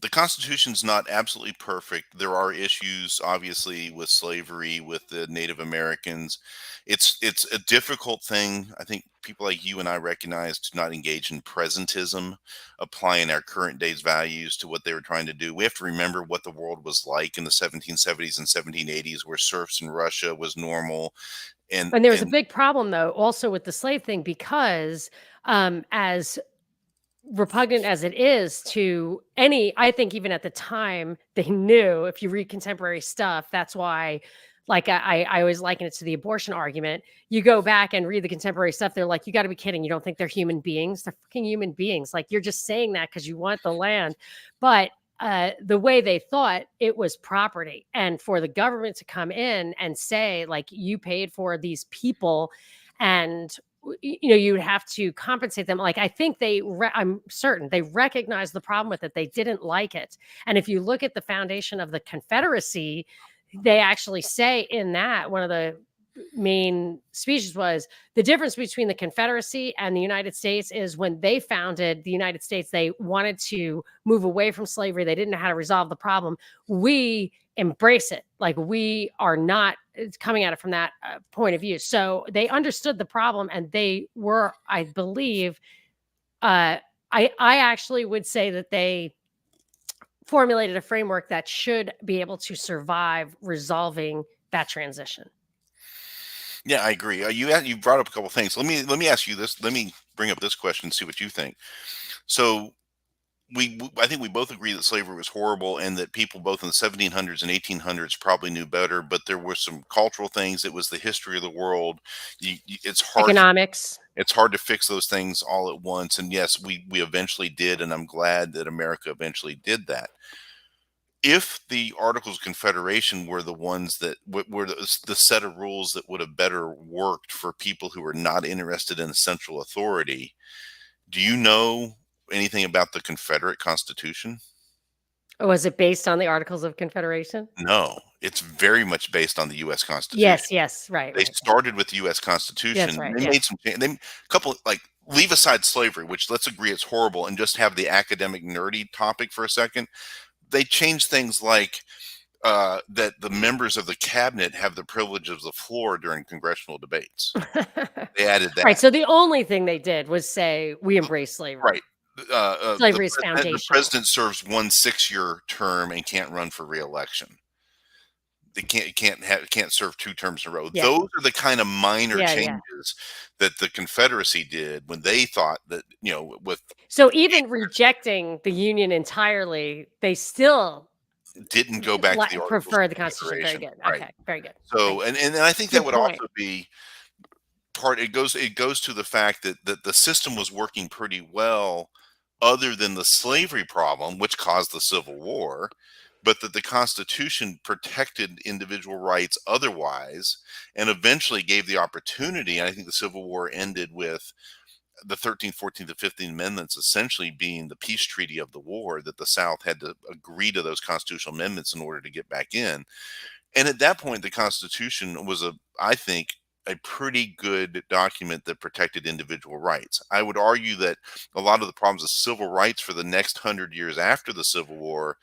Speaker 2: the Constitution's not absolutely perfect. There are issues, obviously, with slavery, with the Native Americans. It's a difficult thing. I think people like you and I recognize to not engage in presentism, applying our current day's values to what they were trying to do. We have to remember what the world was like in the 1770s and 1780s, where serfs in Russia was normal, and
Speaker 1: And there was a
Speaker 2: and
Speaker 1: big problem, though, also with the slave thing, because as repugnant as it is to any, I think even at the time they knew, if you read contemporary stuff, that's why, like I always liken it to the abortion argument. You go back and read the contemporary stuff, they're like, you got to be kidding, you don't think they're human beings? They're fucking human beings. Like, you're just saying that because you want the land. But the way they thought, it was property, and for the government to come in and say, like, you paid for these people, and you would have to compensate them. Like, I think I'm certain they recognized the problem with it. They didn't like it. And if you look at the foundation of the Confederacy, they actually say in that, one of the main speeches was, the difference between the Confederacy and the United States is, when they founded the United States, they wanted to move away from slavery. They didn't know how to resolve the problem. We embrace it. Like, we are not coming at it from that point of view. So they understood the problem, and they were, I believe, I actually would say that they formulated a framework that should be able to survive resolving that transition.
Speaker 2: yeah, I agree. You brought up a couple things. Let me ask you this. Let me bring up this question and see what you think. So I think we both agree that slavery was horrible, and that people both in the 1700s and 1800s probably knew better. But there were some cultural things. It was the history of the world.
Speaker 1: Economics.
Speaker 2: It's hard to fix those things all at once. And yes, we eventually did, and I'm glad that America eventually did that. If the Articles of Confederation were the ones that were the set of rules that would have better worked for people who are not interested in central authority, do you know anything about the Confederate Constitution?
Speaker 1: Was it based on the Articles of Confederation?
Speaker 2: No, it's very much based on the U.S. Constitution.
Speaker 1: Yes, yes, right,
Speaker 2: They
Speaker 1: right.
Speaker 2: started with the U.S.
Speaker 1: That's
Speaker 2: Constitution.
Speaker 1: right.
Speaker 2: They
Speaker 1: Yeah.
Speaker 2: made some, they a couple, like, leave aside slavery, which let's agree it's horrible, and just have the academic nerdy topic for a second. They changed things like that the members of the cabinet have the privilege of the floor during congressional debates. They added
Speaker 1: Right.
Speaker 2: that.
Speaker 1: So the only thing they did was say we embrace
Speaker 2: Right.
Speaker 1: slavery.
Speaker 2: The
Speaker 1: Slavery is
Speaker 2: the
Speaker 1: foundational.
Speaker 2: president serves one 6-year term and can't run for reelection. They can't serve 2 terms in a row.
Speaker 1: Yeah.
Speaker 2: Those are the kind of minor
Speaker 1: Yeah. Yeah.
Speaker 2: changes that the Confederacy did when they thought that, with
Speaker 1: So even rejecting the Union entirely, they still
Speaker 2: didn't go back to the Articles
Speaker 1: prefer
Speaker 2: of
Speaker 1: the Constitution. Very
Speaker 2: Confederation.
Speaker 1: good.
Speaker 2: Right.
Speaker 1: Okay. Very good.
Speaker 2: So,
Speaker 1: Thank you.
Speaker 2: and I think that
Speaker 1: Good
Speaker 2: would
Speaker 1: point.
Speaker 2: also be it goes to the fact that the system was working pretty well other than the slavery problem, which caused the Civil War, but that the Constitution protected individual rights otherwise and eventually gave the opportunity. And I think the Civil War ended with the 13th, 14th, and 15th Amendments essentially being the peace treaty of the war, that the South had to agree to those constitutional amendments in order to get back in. And at that point, the Constitution was, I think, a pretty good document that protected individual rights. I would argue that a lot of the problems of civil rights for the next 100 years after the Civil War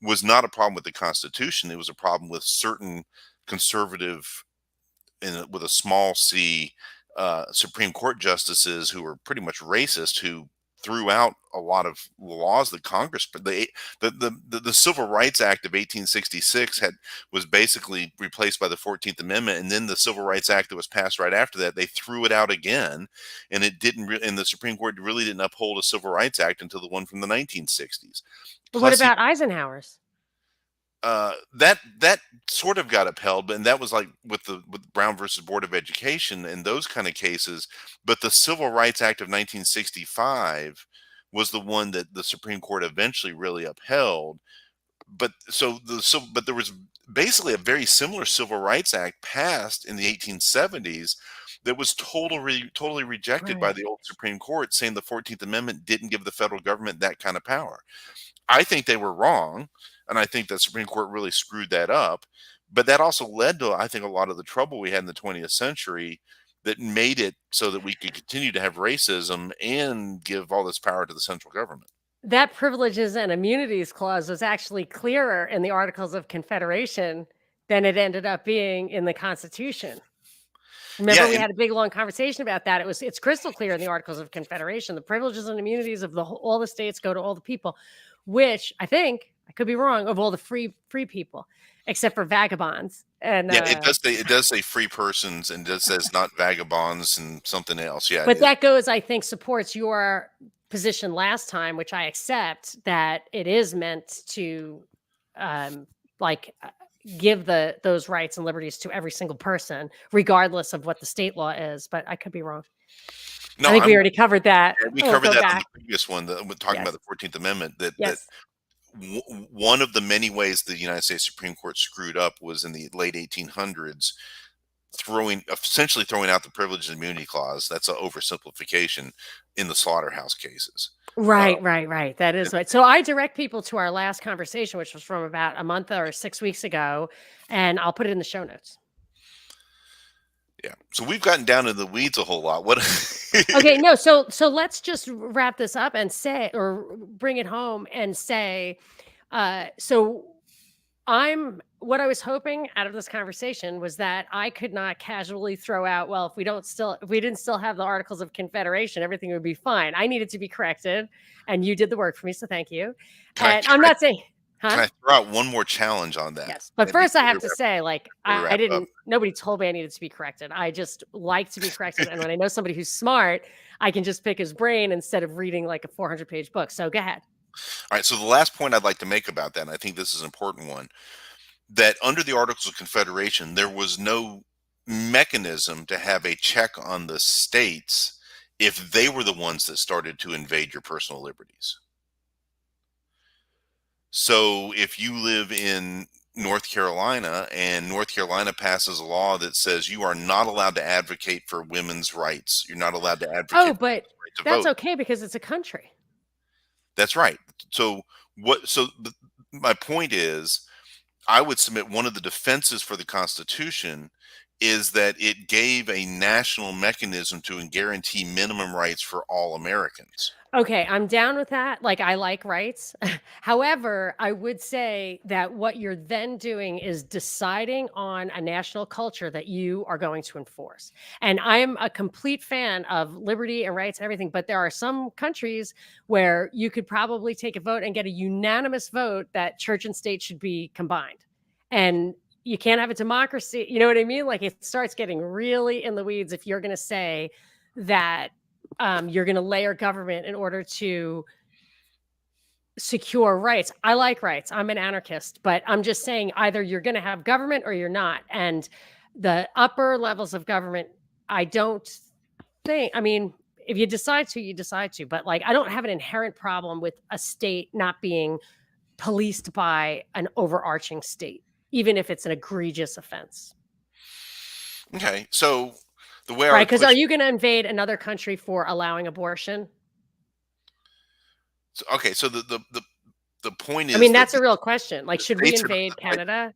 Speaker 2: was not a problem with the Constitution. It was a problem with certain conservative, with a small c, Supreme Court justices who were pretty much racist, who threw out a lot of laws that Congress, but the Civil Rights Act of 1866 was basically replaced by the 14th Amendment, and then the Civil Rights Act that was passed right after that, they threw it out again, and it didn't. And the Supreme Court really didn't uphold a Civil Rights Act until the one from the 1960s.
Speaker 1: But what
Speaker 2: Plus,
Speaker 1: about Eisenhower's?
Speaker 2: that sort of got upheld, and that was like with Brown versus Board of Education and those kind of cases. But the Civil Rights Act of 1965 was the one that the Supreme Court eventually really upheld. But there was basically a very similar Civil Rights Act passed in the 1870s that was totally rejected by
Speaker 1: Right.
Speaker 2: the old Supreme Court, saying the 14th Amendment didn't give the federal government that kind of power. I think they were wrong, and I think the Supreme Court really screwed that up. But that also led to, I think, a lot of the trouble we had in the 20th century that made it so that we could continue to have racism and give all this power to the central government.
Speaker 1: That privileges and immunities clause was actually clearer in the Articles of Confederation than it ended up being in the Constitution. Remember,
Speaker 2: Yeah,
Speaker 1: we
Speaker 2: and
Speaker 1: had a big long conversation about that. It's crystal clear in the Articles of Confederation. The privileges and immunities of all the states go to all the people, which I think, I could be wrong, of all the free people, except for vagabonds. And
Speaker 2: yeah, it does say free persons, and it says not vagabonds and something else. Yeah,
Speaker 1: but that goes, I think, supports your position last time, which I accept, that it is meant to like give those rights and liberties to every single person, regardless of what the state law is. But I could be wrong.
Speaker 2: no,
Speaker 1: I think we already covered that.
Speaker 2: we
Speaker 1: We'll
Speaker 2: covered
Speaker 1: go
Speaker 2: that on
Speaker 1: back.
Speaker 2: the previous one, we're talking
Speaker 1: Yes.
Speaker 2: about the 14th Amendment. That
Speaker 1: Yes.
Speaker 2: one of the many ways the United States Supreme Court screwed up was in the late 1800s, essentially throwing out the privilege and immunity clause. That's an oversimplification, in the slaughterhouse cases.
Speaker 1: Right. That is right. So I direct people to our last conversation, which was from about a month or 6 weeks ago, and I'll put it in the show notes.
Speaker 2: Yeah. So we've gotten down in the weeds a whole lot. What?
Speaker 1: Okay, no, so let's just wrap this up and say, or bring it home and say, so what I was hoping out of this conversation was that I could not casually throw out, well, if we didn't still have the Articles of Confederation, everything would be fine. I needed to be corrected, and you did the work for me, so thank you. And I'm not saying,
Speaker 2: Can I throw out one more challenge on that?
Speaker 1: yes, but first I have to say, like, I
Speaker 2: wrap
Speaker 1: didn't.
Speaker 2: up.
Speaker 1: Nobody told me I needed to be corrected. I just like to be corrected, and when I know somebody who's smart, I can just pick his brain instead of reading like a 400-page book. So go ahead.
Speaker 2: All right. So the last point I'd like to make about that, and I think this is an important one, that under the Articles of Confederation, there was no mechanism to have a check on the states if they were the ones that started to invade your personal liberties. So if you live in North Carolina and North Carolina passes a law that says you are not allowed to advocate for women's rights, you're not allowed to advocate
Speaker 1: Oh,
Speaker 2: for
Speaker 1: but
Speaker 2: the right to
Speaker 1: that's
Speaker 2: vote.
Speaker 1: okay because it's a country.
Speaker 2: That's right. So my point is, I would submit one of the defenses for the Constitution is that it gave a national mechanism to guarantee minimum rights for all Americans.
Speaker 1: Okay, I'm down with that. Like, I like rights. However, I would say that what you're then doing is deciding on a national culture that you are going to enforce. And I'm a complete fan of liberty and rights and everything, but there are some countries where you could probably take a vote and get a unanimous vote that church and state should be combined. And you can't have a democracy. You know what I mean? Like, it starts getting really in the weeds if you're going to say that you're going to layer government in order to secure rights. I like rights. I'm an anarchist, but I'm just saying either you're going to have government or you're not. And the upper levels of government, I don't think, I mean, if you decide to, you decide to, but like, I don't have an inherent problem with a state not being policed by an overarching state, even if it's an egregious offense.
Speaker 2: Okay, so the way I
Speaker 1: Right?
Speaker 2: would
Speaker 1: Because are
Speaker 2: push,
Speaker 1: you going to invade another country for allowing abortion?
Speaker 2: okay, so the point
Speaker 1: I
Speaker 2: is
Speaker 1: mean,
Speaker 2: that
Speaker 1: that's a real question. Like,
Speaker 2: the
Speaker 1: should we
Speaker 2: states are not
Speaker 1: invade
Speaker 2: the right.
Speaker 1: Canada?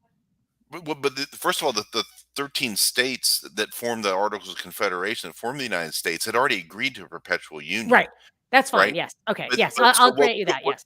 Speaker 2: First of all, the 13 states that formed the Articles of Confederation, that formed the United States, had already agreed to a perpetual union,
Speaker 1: Right. That's fine.
Speaker 2: right?
Speaker 1: Yes. Okay.
Speaker 2: But,
Speaker 1: Yes.
Speaker 2: but so
Speaker 1: I'll grant you that. Yes.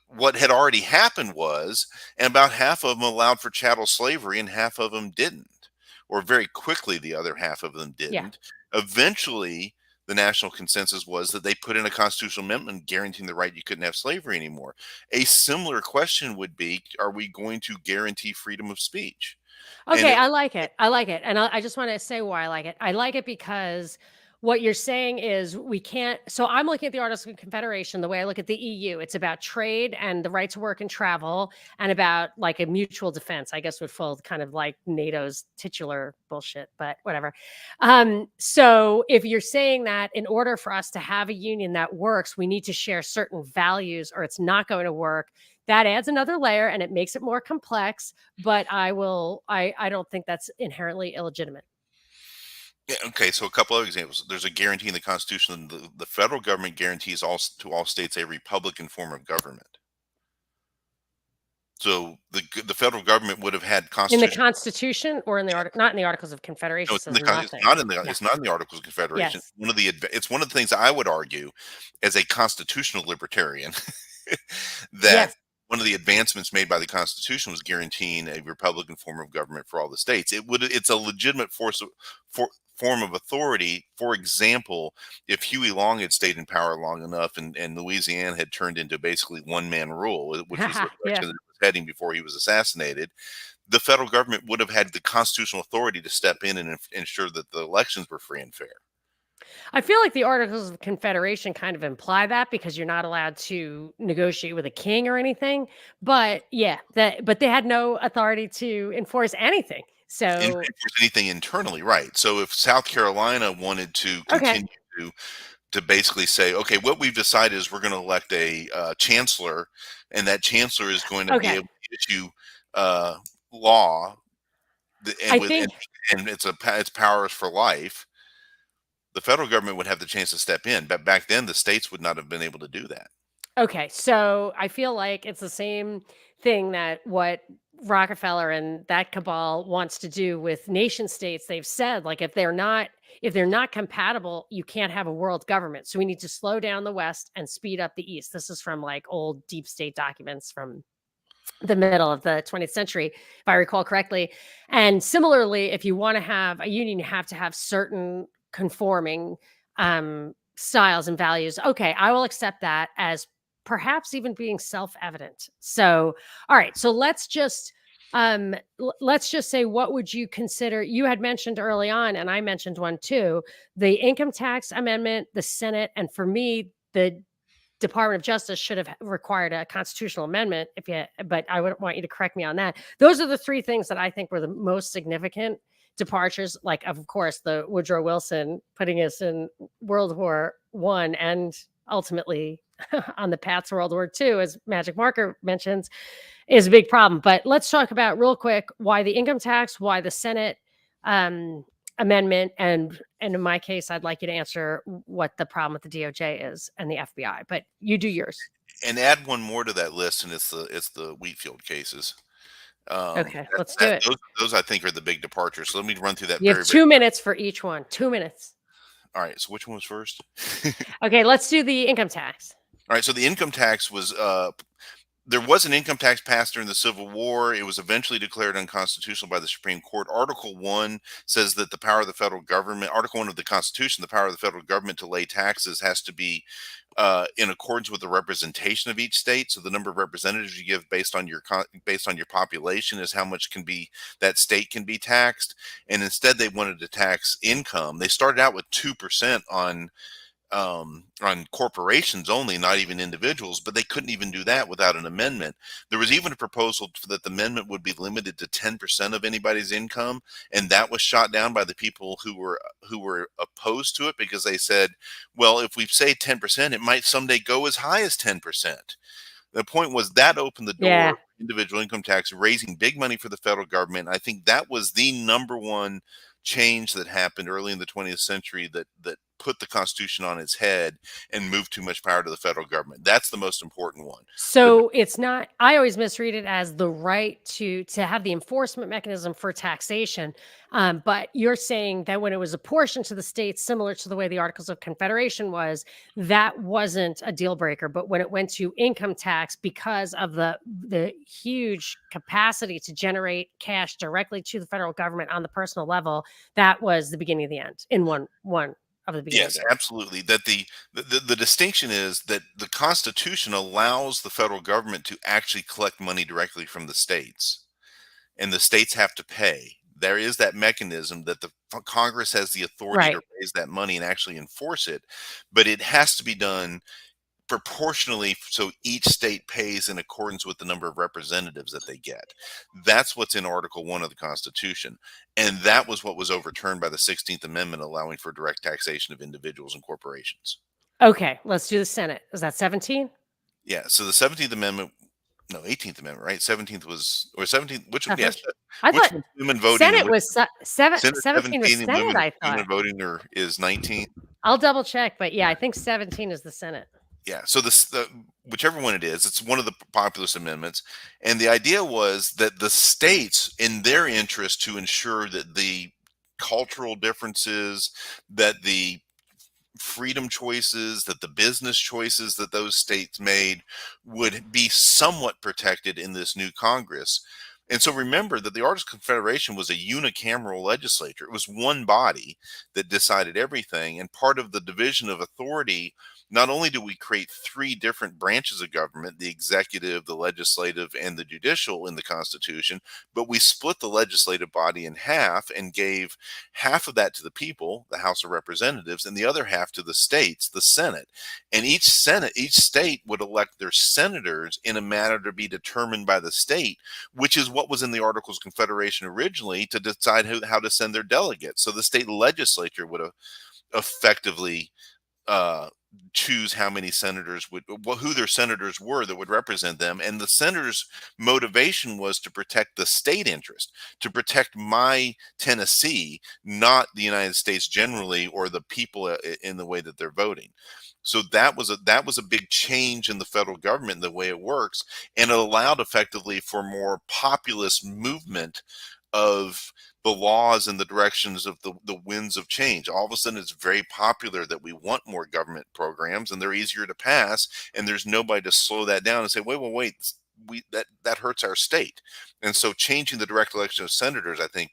Speaker 2: what had already happened was, and about half of them allowed for chattel slavery, and half of them didn't, or very quickly the other half of them
Speaker 1: Yeah.
Speaker 2: didn't. Eventually, the national consensus was that they put in a constitutional amendment guaranteeing the right you couldn't have slavery anymore. A similar question would be: are we going to guarantee freedom of speech? And
Speaker 1: Okay,
Speaker 2: it,
Speaker 1: I like it. I like it. And I just want to say why I like it. I like it because what you're saying is we can't. So I'm looking at the Articles of Confederation the way I look at the EU. It's about trade and the right to work and travel, and about like a mutual defense, I guess would fall kind of like NATO's titular bullshit, but whatever. So if you're saying that in order for us to have a union that works, we need to share certain values or it's not going to work, that adds another layer and it makes it more complex, but I don't think that's inherently illegitimate.
Speaker 2: yeah, okay, so a couple of examples. There's a guarantee in the Constitution. The federal government guarantees to all states a republican form of government. So the federal government would have had
Speaker 1: In the
Speaker 2: constitutional.
Speaker 1: Constitution or in the article, not in the Articles of
Speaker 2: No,
Speaker 1: Confederation,
Speaker 2: it's in
Speaker 1: says
Speaker 2: it's
Speaker 1: nothing.
Speaker 2: not in the
Speaker 1: Yeah.
Speaker 2: it's not in the Articles of Confederation.
Speaker 1: Yes.
Speaker 2: It's one of the things I would argue as a constitutional libertarian that
Speaker 1: Yes.
Speaker 2: one of the advancements made by the Constitution was guaranteeing a republican form of government for all the states. It's a legitimate for, form of authority. For example, if Huey Long had stayed in power long enough and Louisiana had turned into basically one man rule, which was the
Speaker 1: Yeah.
Speaker 2: direction that it was heading before he was assassinated, the federal government would have had the constitutional authority to step in and ensure that the elections were free and fair.
Speaker 1: I feel like the Articles of Confederation kind of imply that because you're not allowed to negotiate with a king or anything. But yeah, but they had no authority to enforce anything. So
Speaker 2: Enforce anything internally, right? So if South Carolina wanted to
Speaker 1: okay.
Speaker 2: continue to basically say, okay, what we've decided is we're going to elect a chancellor, and that chancellor is going to be
Speaker 1: Okay.
Speaker 2: able to issue uh, law, and
Speaker 1: I
Speaker 2: with
Speaker 1: think
Speaker 2: and it's powers for life. The federal government would have the chance to step in, but back then the states would not have been able to do that.
Speaker 1: okay. So I feel like it's the same thing that what Rockefeller and that cabal wants to do with nation states. They've said like if they're not compatible, you can't have a world government. So we need to slow down the West and speed up the East. This is from like old deep state documents from the middle of the 20th century, if I recall correctly. And similarly, if you want to have a union, you have to have certain conforming styles and values. Okay, I will accept that as perhaps even being self-evident. So, all right, so let's just say, what would you consider? You had mentioned early on, and I mentioned one too, the income tax amendment, the Senate, and for me, the Department of Justice should have required a constitutional amendment but I would want you to correct me on that. Those are the three things that I think were the most significant departures. Like, of course, the Woodrow Wilson putting us in World War I and ultimately on the path to World War II, as Magic Marker mentions, is a big problem. But let's talk about real quick why the income tax, why the Senate um, amendment, and in my case, I'd like you to answer what the problem with the DOJ is and the FBI. But you do yours.
Speaker 2: And add one more to that list, and it's the Wheatfield cases.
Speaker 1: Okay, let's do it.
Speaker 2: Those I think are the big departures. So let me run through that
Speaker 1: You have
Speaker 2: very, very.
Speaker 1: 2 minutes for each one. 2 minutes.
Speaker 2: All right. So which one was first?
Speaker 1: Okay, let's do the income tax.
Speaker 2: All right. So the income tax was there was an income tax passed during the Civil War. It was eventually declared unconstitutional by the Supreme Court. Article 1 says that the power of the federal government, Article 1 of the Constitution, the power of the federal government to lay taxes has to be in accordance with the representation of each state. So the number of representatives you give based on your population is how much can be that state can be taxed. And instead, they wanted to tax income. They started out with 2% on corporations only, not even individuals, but they couldn't even do that without an amendment. There was even a proposal that the amendment would be limited to 10% of anybody's income, and that was shot down by the people who were opposed to it because they said, well, if we say 10%, it might someday go as high as 10%. The point was that opened the door
Speaker 1: Yeah.
Speaker 2: to individual income tax, raising big money for the federal government. I think that was the number one change that happened early in the 20th century that put the Constitution on its head and moved too much power to the federal government. That's the most important one. The
Speaker 1: So it's not, I always misread it as the right to have the enforcement mechanism for taxation. But you're saying that when it was apportioned to the states, similar to the way the Articles of Confederation was, that wasn't a deal breaker. But when it went to income tax, because of the huge capacity to generate cash directly to the federal government on the personal level, that was the beginning of the end in one of the beginning of
Speaker 2: Yes,
Speaker 1: the end.
Speaker 2: absolutely. That the distinction is that the Constitution allows the federal government to actually collect money directly from the states, and the states have to pay. There is that mechanism that the Congress has the authority to
Speaker 1: Right.
Speaker 2: raise that money and actually enforce it, but it has to be done proportionally so each state pays in accordance with the number of representatives that they get. That's what's in Article 1 of the Constitution. And that was what was overturned by the 16th Amendment, allowing for direct taxation of individuals and corporations.
Speaker 1: Okay, let's do the Senate. Is that 17?
Speaker 2: Yeah. So the 17th Amendment, no, 18th Amendment, right? 17th was, or 17th,
Speaker 1: Suffrage?
Speaker 2: yes,
Speaker 1: I
Speaker 2: which
Speaker 1: thought
Speaker 2: was women voting and
Speaker 1: Senate
Speaker 2: which
Speaker 1: was se seven
Speaker 2: Senate
Speaker 1: 17 was
Speaker 2: 17 and
Speaker 1: Senate, I thought.
Speaker 2: women voting are, is 19.
Speaker 1: I'll double check, but yeah, I think 17 is the Senate.
Speaker 2: Yeah, so the whichever one it is, it's one of the populist amendments, and the idea was that the states, in their interest to ensure that the cultural differences, that the freedom choices, that the business choices that those states made would be somewhat protected in this new Congress. And so remember that the Articles of Confederation was a unicameral legislature. It was one body that decided everything. And part of the division of authority, not only do we create three different branches of government, the executive, the legislative, and the judicial in the Constitution, but we split the legislative body in half and gave half of that to the people, the House of Representatives, and the other half to the states, the Senate. And each state would elect their senators in a manner to be determined by the state, which is what was in the Articles of Confederation originally to decide how to send their delegates. So the state legislature would effectively uh, choose how many senators would, who their senators were that would represent them. And the senators' motivation was to protect the state interest, to protect my Tennessee, not the United States generally or the people in the way that they're voting. So that was a big change in the federal government and the way it works, and it allowed effectively for more populist movement of the laws and the directions of the winds of change. All of a sudden, it's very popular that we want more government programs, and they're easier to pass. And there's nobody to slow that down and say, wait, that hurts our state. And so, changing the direct election of senators, I think,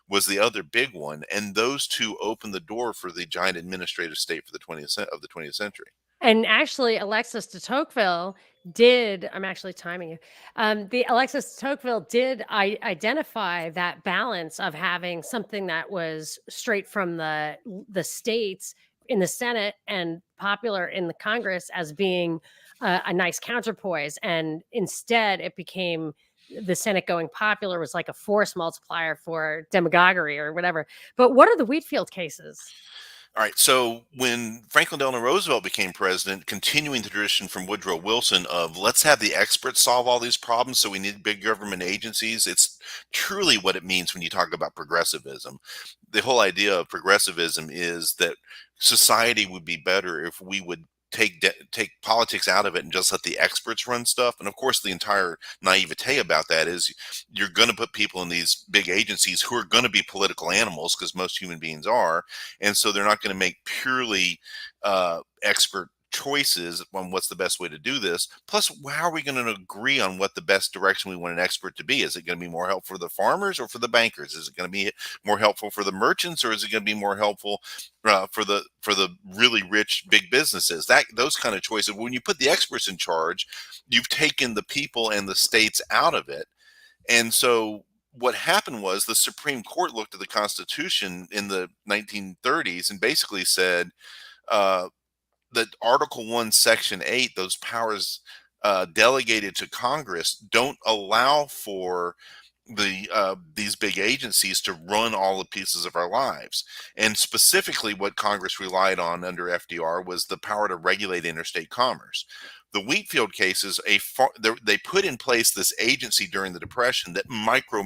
Speaker 2: was the other big one. And those two opened the door for the giant administrative state for the 20th century.
Speaker 1: And actually, Alexis de Tocqueville did. I'm actually timing you. The Alexis de Tocqueville did identify that balance of having something that was straight from the states in the Senate and popular in the Congress as being a nice counterpoise, and instead it became the Senate going popular was like a force multiplier for demagoguery or whatever. But what are the Wheatfield cases?
Speaker 2: All right. So when Franklin Delano Roosevelt became president, continuing the tradition from Woodrow Wilson of let's have the experts solve all these problems, so we need big government agencies. It's truly what it means when you talk about progressivism. The whole idea of progressivism is that society would be better if we would take politics out of it and just let the experts run stuff. And of course, the entire naivete about that is you're going to put people in these big agencies who are going to be political animals, because most human beings are, and so they're not going to make purely expert choices on what's the best way to do this. Plus, how are we going to agree on what the best direction we want an expert to be? Is it going to be more helpful for the farmers or for the bankers? Is it going to be more helpful for the merchants, or is it going to be more helpful for the really rich big businesses? That those kind of choices. When you put the experts in charge, you've taken the people and the states out of it. And so what happened was the Supreme Court looked at the Constitution in the 1930s and basically said, uh, that Article 1, Section 8, those powers delegated to Congress, don't allow for these big agencies to run all the pieces of our lives. And specifically, what Congress relied on under FDR was the power to regulate interstate commerce. The Wheatfield cases, they put in place this agency during the Depression that micro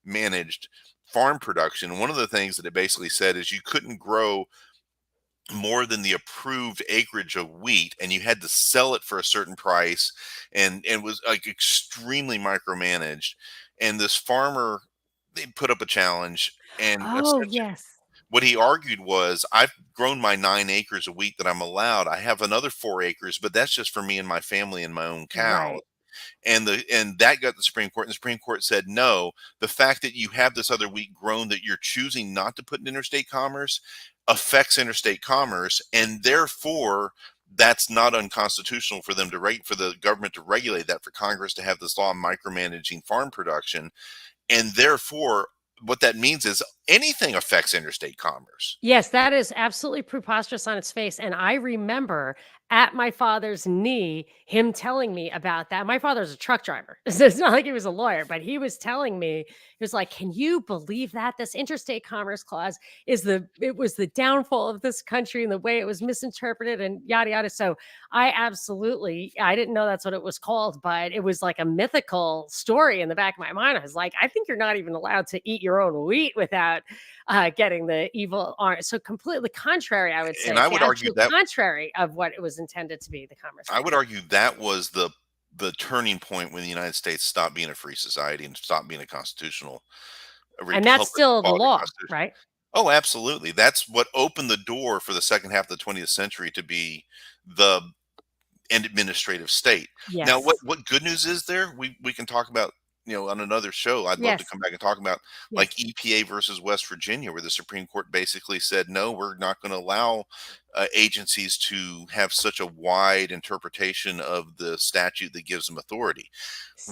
Speaker 2: managed farm production. One of the things that it basically said is you couldn't grow more than the approved acreage of wheat, and you had to sell it for a certain price, and it was like extremely micromanaged. And this farmer, they put up a challenge, and
Speaker 1: Oh,
Speaker 2: essentially
Speaker 1: yes.
Speaker 2: what he argued was, I've grown my 9 acres of wheat that I'm allowed, I have another 4 acres, but that's just for me and my family and my own cows.
Speaker 1: Right.
Speaker 2: And that got the Supreme Court, and the Supreme Court said no. The fact that you have this other wheat grown that you're choosing not to put in interstate commerce affects interstate commerce, and therefore that's not unconstitutional for them to for the government to regulate that, for Congress to have this law micromanaging farm production. And therefore what that means is anything affects interstate commerce.
Speaker 1: Yes, that is absolutely preposterous on its face, and I remember at my father's knee, him telling me about that. My father's a truck driver, so it's not like he was a lawyer, but he was telling me, he was like, "Can you believe that? This interstate commerce clause it was the downfall of this country and the way it was misinterpreted and yada yada." So I didn't know that's what it was called, but it was like a mythical story in the back of my mind. I was like, I think you're not even allowed to eat your own wheat without getting the evil orange. So completely contrary, I would say.
Speaker 2: And
Speaker 1: It's the actual contrary of what it was intended to be, the Commerce
Speaker 2: I would
Speaker 1: Clause.
Speaker 2: argue that was the turning point when the United States stopped being a free society and stopped being a constitutional, a
Speaker 1: And that's
Speaker 2: republic
Speaker 1: still the
Speaker 2: following the
Speaker 1: law,
Speaker 2: Constitution.
Speaker 1: right?
Speaker 2: Oh, absolutely. That's what opened the door for the second half of the 20th century to be the and administrative state. Now,
Speaker 1: Yes.
Speaker 2: what good news is there? We can talk about, on another show. I'd love to
Speaker 1: Yes.
Speaker 2: come back and talk about like
Speaker 1: Yes.
Speaker 2: EPA versus West Virginia, where the Supreme Court basically said, no, we're not going to allow agencies to have such a wide interpretation of the statute that gives them authority.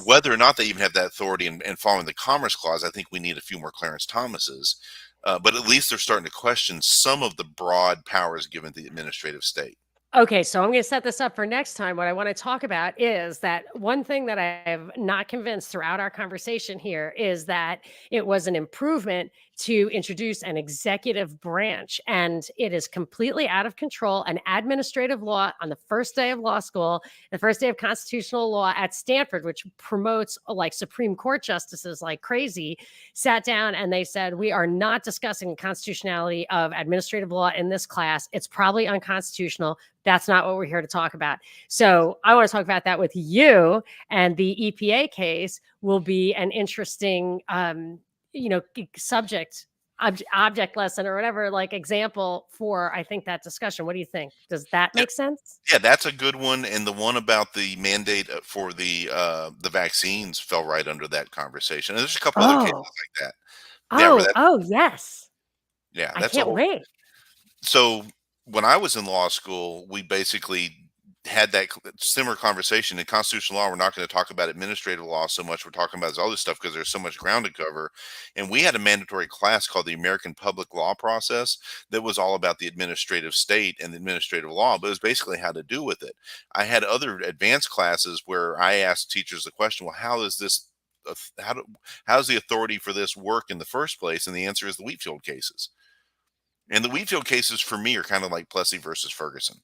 Speaker 2: Whether or not they even have that authority and following the Commerce Clause, I think we need a few more Clarence Thomases. But at least they're starting to question some of the broad powers given to the administrative state.
Speaker 1: Okay, so I'm going to set this up for next time. What I want to talk about is that one thing that I have not convinced throughout our conversation here is that it was an improvement to introduce an executive branch, and it is completely out of control. An administrative law on the first day of law school, the first day of constitutional law at Stanford, which promotes like Supreme Court justices like crazy, sat down and they said, we are not discussing the constitutionality of administrative law in this class. It's probably unconstitutional. That's not what we're here to talk about. So I want to talk about that with you. And the EPA case will be an interesting, subject, object lesson or whatever, like example for, I think, that discussion. What do you think? Does that
Speaker 2: Yeah,
Speaker 1: make sense?
Speaker 2: yeah, that's a good one, and the one about the mandate for the vaccines fell right under that conversation. And there's a couple other cases
Speaker 1: Oh,
Speaker 2: like that. Yeah, where
Speaker 1: oh,
Speaker 2: that
Speaker 1: oh, yes.
Speaker 2: yeah,
Speaker 1: I
Speaker 2: that's a
Speaker 1: can't
Speaker 2: whole.
Speaker 1: wait.
Speaker 2: So when I was in law school, we basically had that similar conversation. In constitutional law, we're not going to talk about administrative law so much. We're talking about this other stuff because there's so much ground to cover. And we had a mandatory class called the American Public Law Process that was all about the administrative state and the administrative law, but it was basically how to do with it. I had other advanced classes where I asked teachers the question, well, how is this? How does the authority for this work in the first place? And the answer is the Wheatfield cases. And the Wheatfield cases for me are kind of like Plessy versus Ferguson.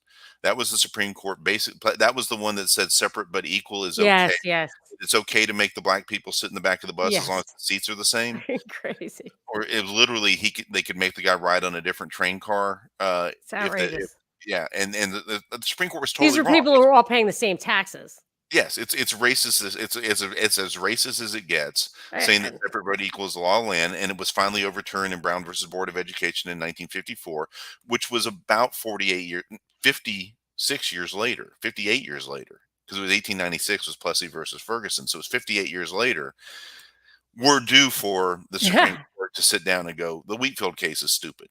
Speaker 2: That was the Supreme Court that was the one that said separate but equal is okay.
Speaker 1: Yes, yes,
Speaker 2: It's okay to make the black people sit in the back of the bus as long as
Speaker 1: yes.
Speaker 2: the seats are the same.
Speaker 1: Crazy.
Speaker 2: Or it literally they could make the guy ride on a different train car
Speaker 1: It's outrageous.
Speaker 2: Yeah, and the Supreme Court was
Speaker 1: These
Speaker 2: totally
Speaker 1: are
Speaker 2: wrong.
Speaker 1: people who are all paying the same taxes.
Speaker 2: Yes, it's racist as it's as racist as it gets, saying that
Speaker 1: And
Speaker 2: separate vote equals the law of land, and it was finally overturned in Brown versus Board of Education in 1954, which was about 56 years later, 58 years later, because it was 1896 was Plessy versus Ferguson, so it was 58 years later. We're due for the Supreme
Speaker 1: yeah,
Speaker 2: Court to sit down and go, the Wheatfield case is stupid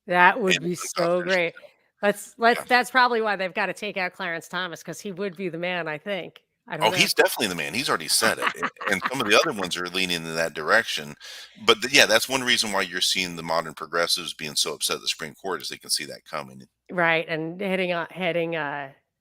Speaker 1: that
Speaker 2: and
Speaker 1: would be
Speaker 2: it's
Speaker 1: so
Speaker 2: unconstitutional.
Speaker 1: great. Let's
Speaker 2: Yeah.
Speaker 1: that's probably why they've got to take out Clarence Thomas because he would be the man, I think. I don't
Speaker 2: Oh,
Speaker 1: know.
Speaker 2: he's definitely the man. He's already said it, and some of the other ones are leaning in that direction. But yeah, that's one reason why you're seeing the modern progressives being so upset at the Supreme Court is they can see that coming.
Speaker 1: Right, and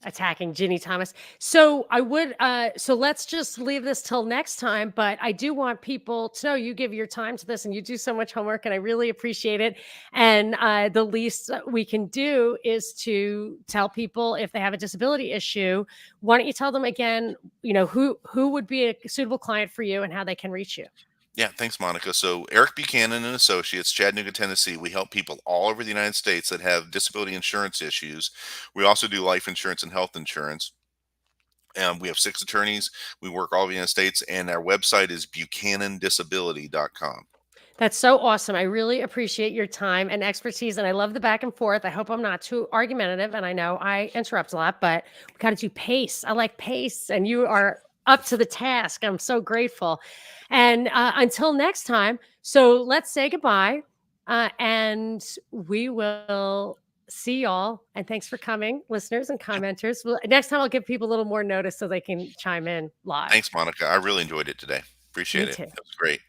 Speaker 1: attacking Ginny Thomas. So I would so let's just leave this till next time, but I do want people to know you give your time to this and you do so much homework and I really appreciate it. And the least that we can do is to tell people if they have a disability issue, why don't you tell them again, who would be a suitable client for you and how they can reach you.
Speaker 2: Yeah, thanks, Monica. So Eric Buchanan and Associates, Chattanooga, Tennessee. We help people all over the United States that have disability insurance issues. We also do life insurance and health insurance. We have 6 attorneys. We work all over the United States, and our website is buchanandisability.com.
Speaker 1: That's so awesome. I really appreciate your time and expertise, and I love the back and forth. I hope I'm not too argumentative, and I know I interrupt a lot, but we got to do pace. I like pace, and you are up to the task. I'm so grateful. And until next time, so let's say goodbye, and we will see y'all. And thanks for coming, listeners and commenters. Well, next time I'll give people a little more notice so they can chime in live.
Speaker 2: Thanks, Monica. I really enjoyed it today.
Speaker 1: Me
Speaker 2: Appreciate it.
Speaker 1: too.
Speaker 2: That was great.